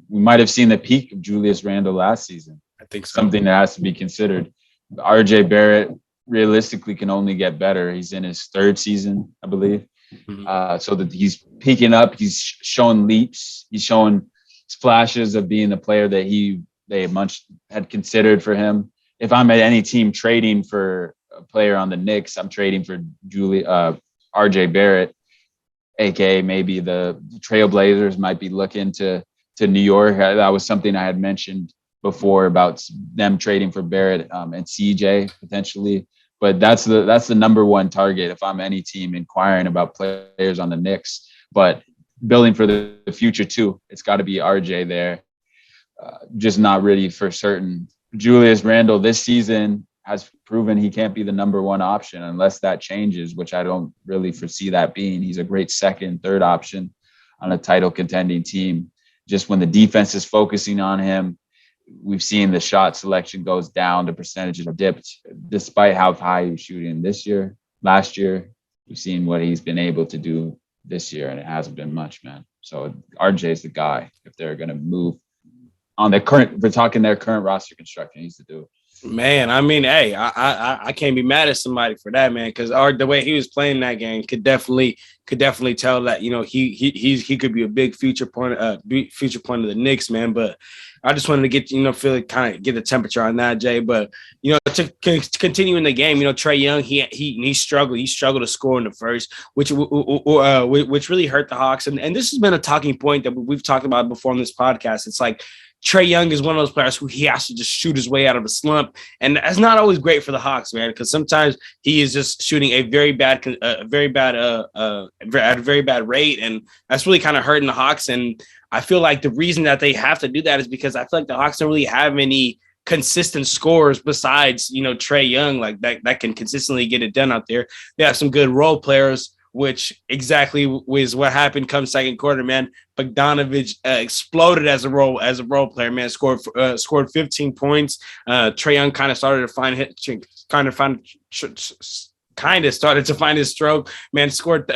we might have seen the peak of Julius Randle last season. I think so. Something that has to be considered. RJ Barrett realistically can only get better. He's in his 3rd season, I believe. Mm-hmm. So that he's peaking up. He's shown leaps. He's shown flashes of being the player that they much had considered for him. If I'm at any team trading for a player on the Knicks, I'm trading for RJ Barrett, aka maybe the Trailblazers might be looking to New York. That was something I had mentioned before about them trading for Barrett and CJ potentially. But that's the number one target if I'm any team inquiring about players on the Knicks. But building for the future too, it's got to be RJ there. Just not really for certain. Julius Randle this season has proven he can't be the number one option unless that changes, which I don't really foresee that being. He's a great 2nd, 3rd option on a title contending team. Just when the defense is focusing on him, we've seen the shot selection goes down, the percentages have dipped, despite how high he was shooting last year. We've seen what he's been able to do this year, and it hasn't been much, man. So RJ is the guy. If they're going to move on we're talking their current roster construction, he's the dude. Man, I mean, hey, I can't be mad at somebody for that, man, because the way he was playing that game could definitely tell that he could be a big future point of the Knicks, man. But I just wanted to get get the temperature on that, Jay. But to continue in the game, Trae Young he struggled to score in the first, which really hurt the Hawks, and this has been a talking point that we've talked about before on this podcast. It's like Trae Young is one of those players who he has to just shoot his way out of a slump. And that's not always great for the Hawks, man, because sometimes he is just shooting at a very bad rate. And that's really kind of hurting the Hawks. And I feel like the reason that they have to do that is because I feel like the Hawks don't really have any consistent scorers besides, Trae Young, like that can consistently get it done out there. They have some good role players, which exactly was what happened come second quarter, man. Bogdanović exploded as a role player, man. Scored 15 points. Trae Young kind of started to find his stroke, man. Scored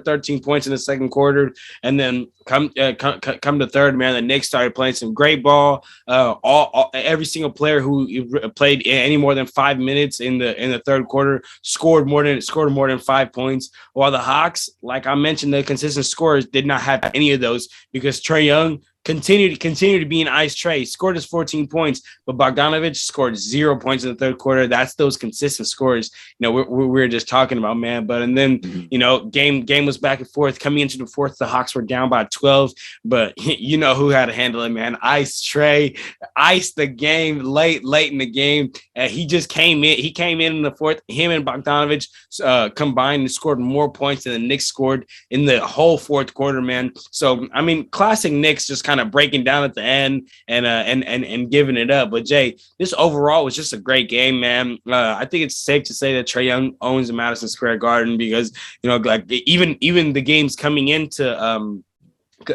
13 points in the second quarter, and then come to third, man. The Knicks started playing some great ball. Every single player who played any more than 5 minutes in the third quarter scored more than 5 points. While the Hawks, like I mentioned, the consistent scorers did not have any of those because Trae Young continued to be an ice Trae, scored his 14 points, but Bogdanović scored 0 points in the third quarter. That's those consistent scores, we're just talking about, man. But and then, game was back and forth. Coming into the fourth, the Hawks were down by 12, but who had to handle it, man. Ice Trae, iced the game late in the game. He just came in. He came in the fourth. Him and Bogdanović combined and scored more points than the Knicks scored in the whole fourth quarter, man. So, I mean, classic Knicks just kind of breaking down at the end and giving it up. But Jay, this overall was just a great game, man. I think it's safe to say that Trae Young owns the Madison Square Garden because even the games coming into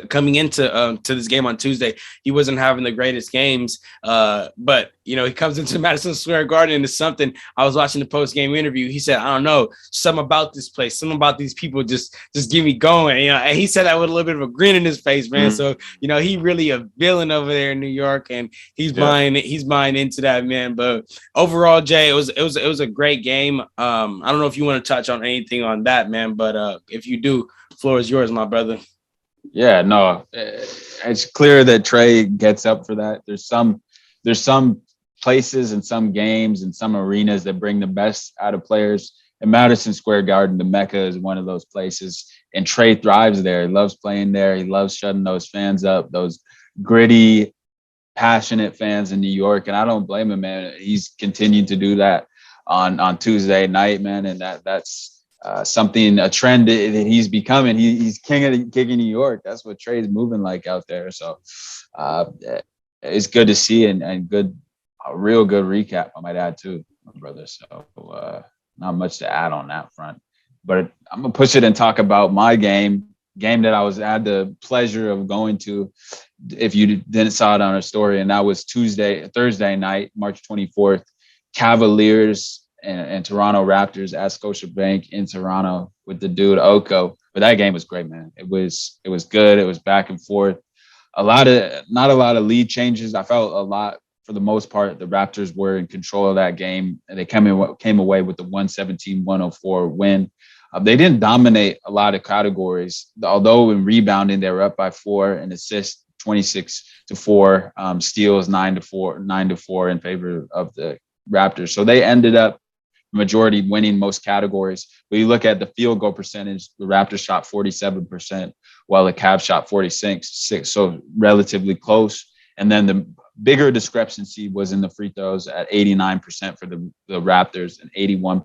coming into to this game on Tuesday, he wasn't having the greatest games. But you know, he comes into Madison Square Garden and it's something. I was watching the post game interview. He said, "I don't know, something about this place, something about these people just get me going." You know, and he said that with a little bit of a grin in his face, man. Mm-hmm. So you know, he really a villain over there in New York, and he's buying into that, man. But overall, Jay, it was a great game. I don't know if you want to touch on anything on that, man, but if you do, floor is yours, my brother. Yeah, no, it's clear that Trey gets up for that. There's some places and some games and some arenas that bring the best out of players. And Madison Square Garden, the Mecca, is one of those places. And Trey thrives there. He loves playing there. He loves shutting those fans up, those gritty, passionate fans in New York. And I don't blame him, man. He's continued to do that on Tuesday night, man. And that's something, a trend that he's becoming. He's king of New York. That's what Trey's moving like out there. So it's good to see and good, a real good recap, I might add too, my brother. So not much to add on that front. But I'm gonna push it and talk about my game that I had the pleasure of going to, if you didn't saw it on our story, and that was Thursday night, March 24th, Cavaliers and Toronto Raptors at Scotiabank in Toronto with the dude Oko. But that game was great, man. It was good. It was back and forth. Not a lot of lead changes. I felt a lot, for the most part, the Raptors were in control of that game, and they came away with the 117-104 win. They didn't dominate a lot of categories, although in rebounding they were up by 4, and assists 26-4, steals 9-4 in favor of the Raptors. So they ended up majority winning most categories. But you look at the field goal percentage, the Raptors shot 47%, while the Cavs shot 46, so relatively close. And then the bigger discrepancy was in the free throws at 89% for the Raptors and 81%.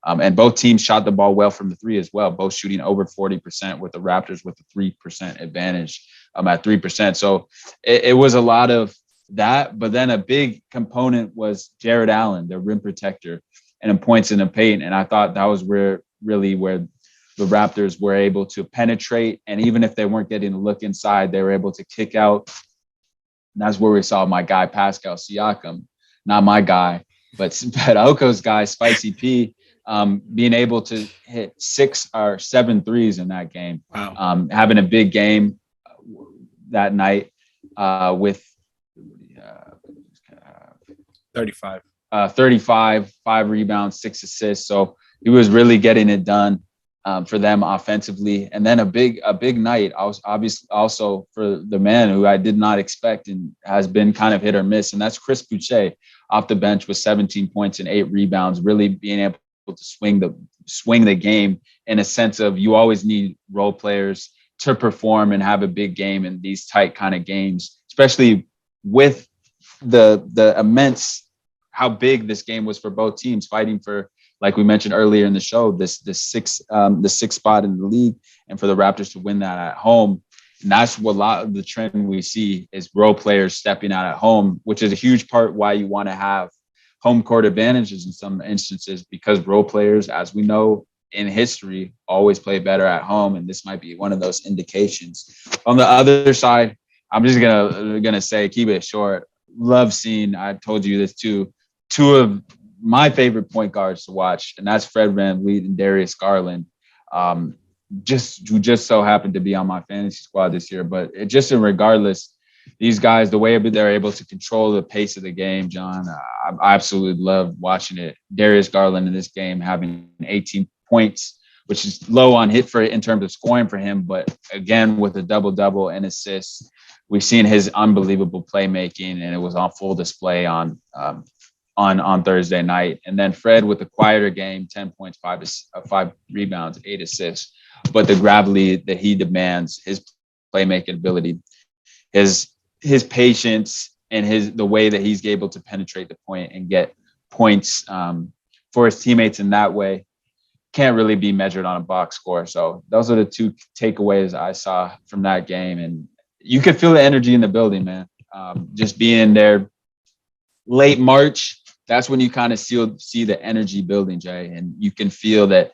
And both teams shot the ball well from the three as well, both shooting over 40%, with the Raptors with a 3% advantage at 3%. So it was a lot of that, but then a big component was Jared Allen, the rim protector, and points in the paint. And I thought that was where the Raptors were able to penetrate. And even if they weren't getting a look inside, they were able to kick out. And that's where we saw my guy, Pascal Siakam, not my guy, but Oko's guy, Spicy P, being able to hit 6 or 7 threes in that game. Wow. Having a big game that night with 35, 5 rebounds, 6 assists. So he was really getting it done for them offensively. And then a big night, obviously also for the man who I did not expect and has been kind of hit or miss. And that's Chris Boucher off the bench with 17 points and 8 rebounds, really being able to swing the game in a sense of, you always need role players to perform and have a big game in these tight kind of games, especially with the immense, how big this game was for both teams, fighting for, like we mentioned earlier in the show, the sixth spot in the league, and for the Raptors to win that at home. And that's what a lot of the trend we see is role players stepping out at home, which is a huge part why you want to have home court advantages in some instances, because role players, as we know in history, always play better at home. And this might be one of those indications. On the other side, I'm just gonna say, keep it short. Love seeing, I told you this too, 2 of my favorite point guards to watch, and that's Fred VanVleet and Darius Garland. Who just so happened to be on my fantasy squad this year. But regardless, these guys, the way they're able to control the pace of the game, John, I absolutely love watching it. Darius Garland in this game having 18 points, which is low on hit in terms of scoring for him, but again with a double and assists. We've seen his unbelievable playmaking, and it was on full display on Thursday night. And then Fred with a quieter game, 10 points, 5 rebounds, 8 assists. But the gravity that he demands, his playmaking ability, his patience, and the way that he's able to penetrate the point and get points for his teammates in that way can't really be measured on a box score. So those are the 2 takeaways I saw from that game. And you could feel the energy in the building, man. Just being there late March, that's when you kind of see the energy building, Jay. And you can feel that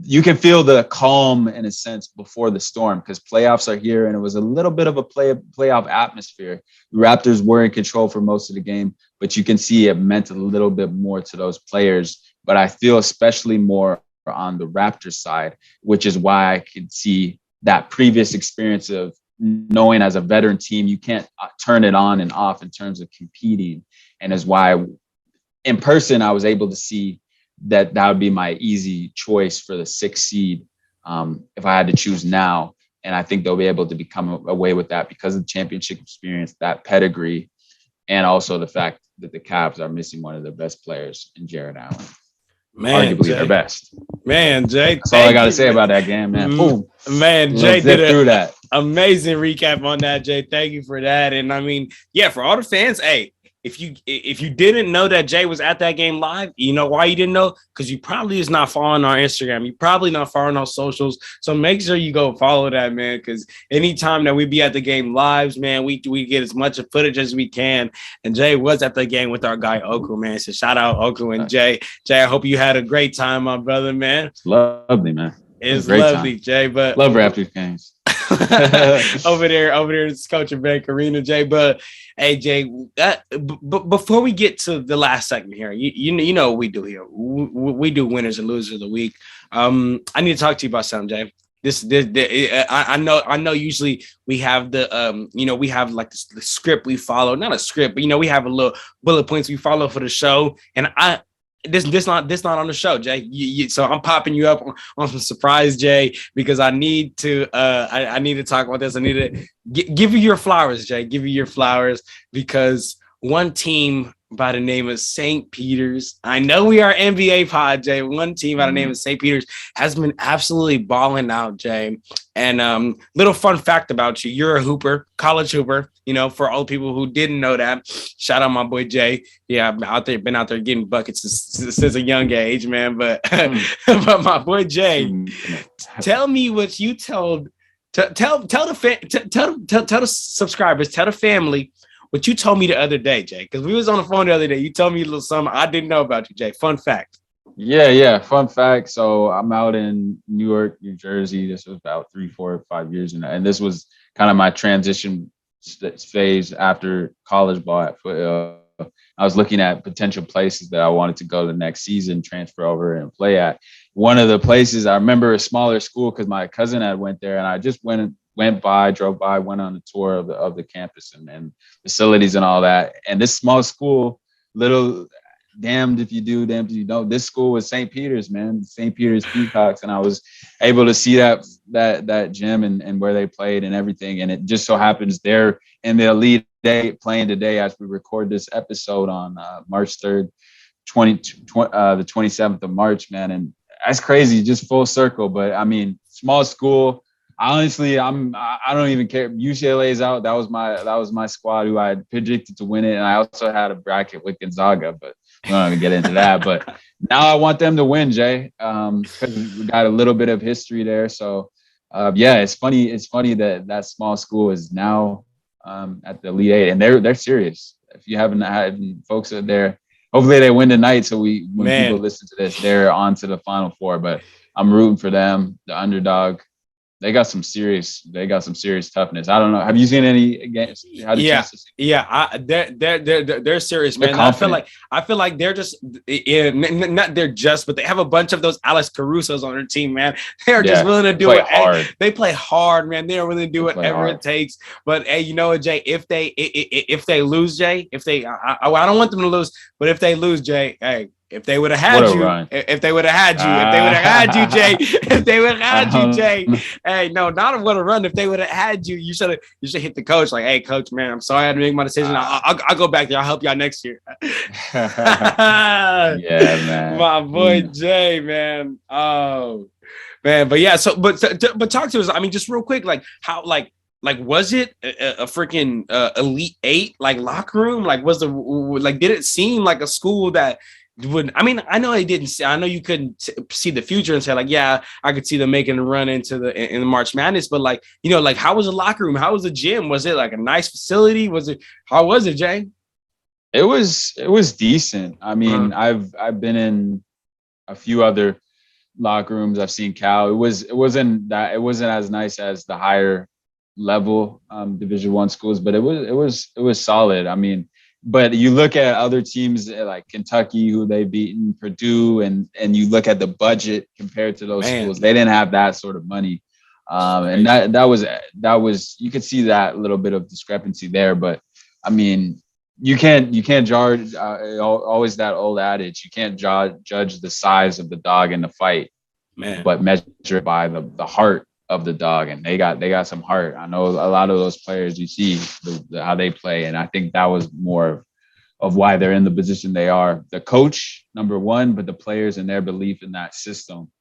you can feel the calm in a sense before the storm because playoffs are here and it was a little bit of a playoff atmosphere. The Raptors were in control for most of the game, but you can see it meant a little bit more to those players. But I feel especially more on the Raptors side, which is why I could see that previous experience of knowing as a veteran team, you can't turn it on and off in terms of competing. And is why in person, I was able to see that would be my easy choice for the 6th seed if I had to choose now. And I think they'll be able to become away with that because of the championship experience, that pedigree, and also the fact that the Cavs are missing one of their best players in Jarrett Allen. Man, arguably Jay, their best. Man, Jay, that's all I got to say about that game, man. Boom. Man, Jay did through that amazing recap on that, Jay. Thank you for that. And I mean, yeah, for all the fans, hey, if you didn't know that Jay was at that game live, you know why you didn't know? Because you probably is not following our Instagram. You probably not following our socials. So make sure you go follow that, man. Because anytime that we be at the game lives, man, we get as much footage as we can. And Jay was at the game with our guy Oku, man. So shout out Oku and Jay. Jay, I hope you had a great time, my brother, man. It's lovely, man. It's lovely, time. Jay. But love Raptors games. over there, it's Scotiabank Arena, Jay. But hey, Jay, before we get to the last segment here, you know what we do here. We do winners and losers of the week. I need to talk to you about something, Jay. I know. Usually we have the we have like the script we follow, not a script, but we have a little bullet points we follow for the show, and This not on the show, Jay. So I'm popping you up on some surprise, Jay, because I need to I need to talk about this. I need to give you your flowers, Jay. Give you your flowers because one team by the name of St. Peter's. I know we are NBA pod, Jay. One team by the name of St. Peter's has been absolutely balling out, Jay. And little fun fact about you: you're a hooper, college hooper. For all the people who didn't know that, shout out my boy Jay. Yeah, I've been out there getting buckets since a young age, man. But but my boy Jay, tell me what you told. Tell the subscribers, tell the family what you told me the other day, Jay. Because we was on the phone the other day. You told me a little something I didn't know about you, Jay. Fun fact. Yeah. Fun fact. So I'm out in New York, New Jersey. This was about 3, 4, 5 years, and this was kind of my transition phase after college ball at Foothill. I was looking at potential places that I wanted to go the next season, transfer over and play at. One of the places I remember a smaller school because my cousin had went there, and I just drove by, went on a tour of the campus and facilities and all that. And this small school, little damned if you do, damned if you don't. This school was St. Peter's, man, St. Peter's Peacocks. And I was able to see that gym and where they played and everything. And it just so happens they're in the Elite Eight playing today as we record this episode on March 3rd, the 27th of March, man. And that's crazy, just full circle. But I mean, small school. Honestly, I don't even care. UCLA's out. That was my squad who I had predicted to win it. And I also had a bracket with Gonzaga, but we don't even get into that. But now I want them to win, Jay, because we got a little bit of history there. So it's funny. It's funny that small school is now at the Elite Eight, and they're serious. If you haven't had folks out there, hopefully they win tonight. So when people listen to this, they're on to the Final Four. But I'm rooting for them, the underdog. They got some serious toughness. I don't know. Have you seen any games? They're serious, man. I feel like they're just not they're just, but they have a bunch of those Alex Caruso's on their team, man. They're just willing to do it. Hard. They play hard, man. They're willing to do whatever it takes. But hey, you know what, Jay? If they lose, Jay, I don't want them to lose, but if they lose, Jay, hey. If they would have had you, Jay, hey, no, not what a run. If they would have had you, you should hit the coach like, hey, coach, man, I'm sorry I had to make my decision. I'll go back there. I'll help y'all next year. Yeah, man. My boy Jay, man. Oh, man. But yeah, but talk to us. I mean, just real quick, like how, like was it a freaking Elite Eight like locker room? Like did it seem like a school that I mean, I know I know you couldn't see the future and say like, yeah, I could see them making a run in the March Madness, but like, how was the locker room? How was the gym? Was it like a nice facility? How was it, Jay? It was decent. I mean, I've been in a few other locker rooms. I've seen Cal. It wasn't as nice as the higher level Division I schools, but it was solid. I mean, but you look at other teams like Kentucky, who they've beaten, Purdue, and you look at the budget compared to those schools, they didn't have that sort of money. And that was you could see that little bit of discrepancy there. But I mean, you can't judge always that old adage. You can't judge the size of the dog in the fight, but measure it by the heart of the dog. And they got some heart. I know a lot of those players, you see how they play, and I think that was more of why they're in the position they are. The coach, number one, but the players and their belief in that system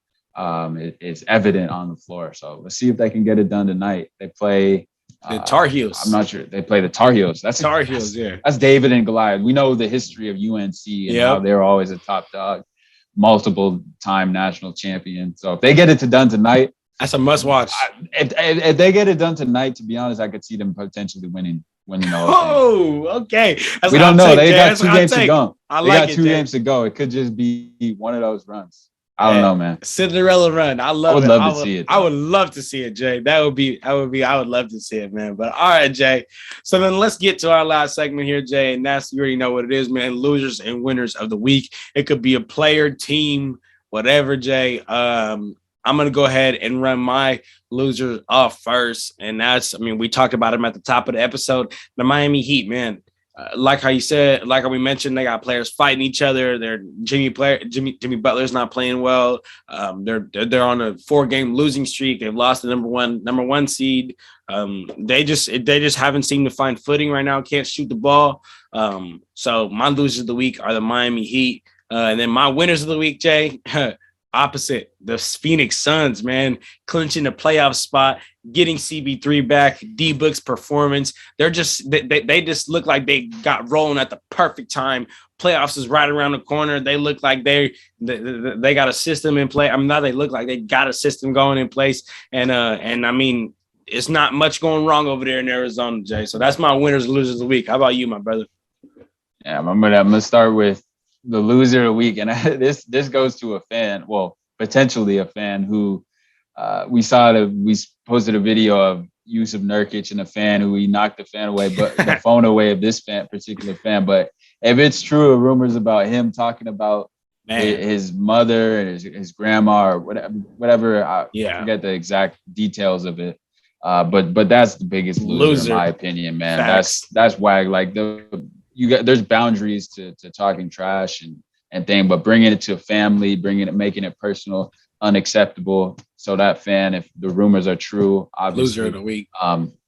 is evident on the floor. So let's see if they can get it done tonight. They play the Tar Heels. I'm not sure. They play the Tar Heels. That's Tar Heels, yeah. That's David and Goliath. We know the history of UNC and how they're always a top dog, multiple time national champion. So if they get it done tonight, that's a must watch. If they get it done tonight, to be honest, I could see them potentially winning the whole thing. Okay. We don't know. They got 2 games to go. They got 2 games to go. It could just be one of those runs. I don't know, man. Cinderella run. I would love to see it. I would love to see it, Jay. I would love to see it, man. But all right, Jay. So then let's get to our last segment here, Jay. And that's, you already know what it is, man. Losers and winners of the week. It could be a player, team, whatever, Jay. I'm going to go ahead and run my losers off first. And that's, I mean, we talked about them at the top of the episode. The Miami Heat, man. Like how you said, like how we mentioned, they got players fighting each other. Jimmy Butler's not playing well. They're on a 4-game losing streak. They've lost the number one seed. They just haven't seemed to find footing right now. Can't shoot the ball. So my losers of the week are the Miami Heat. And then my winners of the week, Jay, opposite, the Phoenix Suns, man, clinching the playoff spot, getting CB3 back, D-Book's performance. They just look like they got rolling at the perfect time. Playoffs is right around the corner. They look like they got a system in play. I mean, not they look like they got a system going in place. And I mean, it's not much going wrong over there in Arizona, Jay. So that's my winners, losers of the week. How about you, my brother? Yeah, I'm gonna start with the loser of the week, and this goes to a fan, well, potentially a fan who we posted a video of Yusuf Nurkic and a fan who he knocked the fan away, but the phone away of this particular fan. But if it's true, rumors about him talking about his mother and his grandma or whatever, I forget the exact details of it. But that's the biggest loser in my opinion, man. Facts. That's wag. Like there's boundaries to talking trash and thing, but bringing it to a family, making it personal, unacceptable. So that fan, if the rumors are true, obviously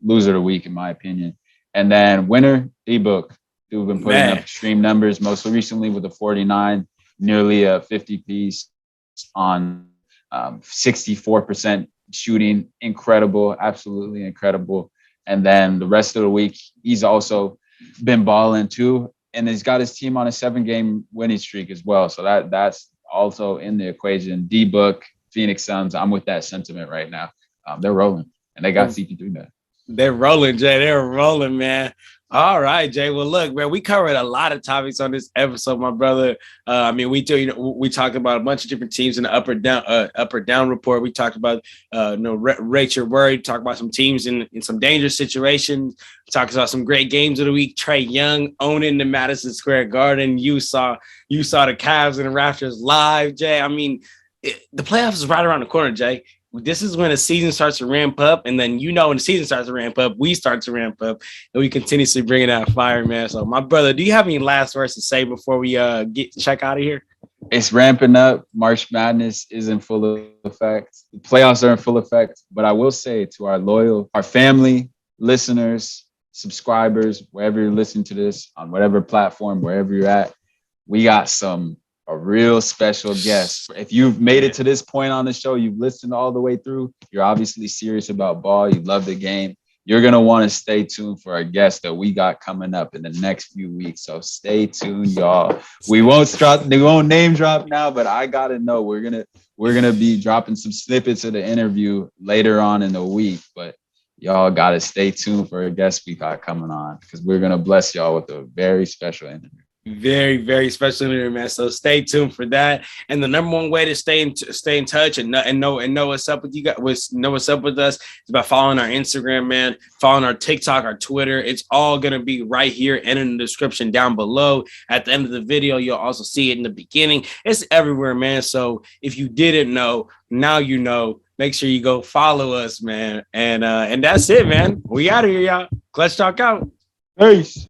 loser of the week in my opinion. And then winner, D-Book, who've been putting up extreme numbers, most recently with a 49, nearly a 50 piece on 64% shooting. Incredible, absolutely incredible. And then the rest of the week, he's also been balling too, and he's got his team on a 7-game winning streak as well. So that's also in the equation. D-Book, Phoenix Suns, I'm with that sentiment right now. They're rolling, and they got CP3 back. They're rolling, Jay. They're rolling, man. All right, Jay. Well, look, man, we covered a lot of topics on this episode, my brother. I mean, we talked about a bunch of different teams in the up or down report. We talked about, rate your worry. Talk about some teams in some dangerous situations. Talk about some great games of the week. Trae Young owning the Madison Square Garden. You saw the Cavs and the Raptors live, Jay. I mean, the playoffs is right around the corner, Jay. This is when the season starts to ramp up, and then when the season starts to ramp up, we start to ramp up, and we continuously bring it out fire, man. So, my brother, do you have any last words to say before we check out of here? It's ramping up. March Madness is in full effect. The playoffs are in full effect. But I will say to our family, listeners, subscribers, wherever you're listening to this, on whatever platform, wherever you're at, we got a real special guest. If you've made it to this point on the show, you've listened all the way through, you're obviously serious about ball, you love the game, you're going to want to stay tuned for our guest that we got coming up in the next few weeks. So stay tuned, y'all. We won't name drop now, but I got to know we're going to be dropping some snippets of the interview later on in the week, but y'all got to stay tuned for a guest we got coming on because we're going to bless y'all with a very special interview. Very, very special interview, man. So stay tuned for that. And the number one way to stay in touch and know what's up with you guys, know what's up with us, is by following our Instagram, man, following our TikTok, our Twitter. It's all gonna be right here and in the description down below. At the end of the video, you'll also see it in the beginning. It's everywhere, man. So if you didn't know, now you know. Make sure you go follow us, man. And that's it, man. We out of here, y'all. Clutch Talk out. Peace.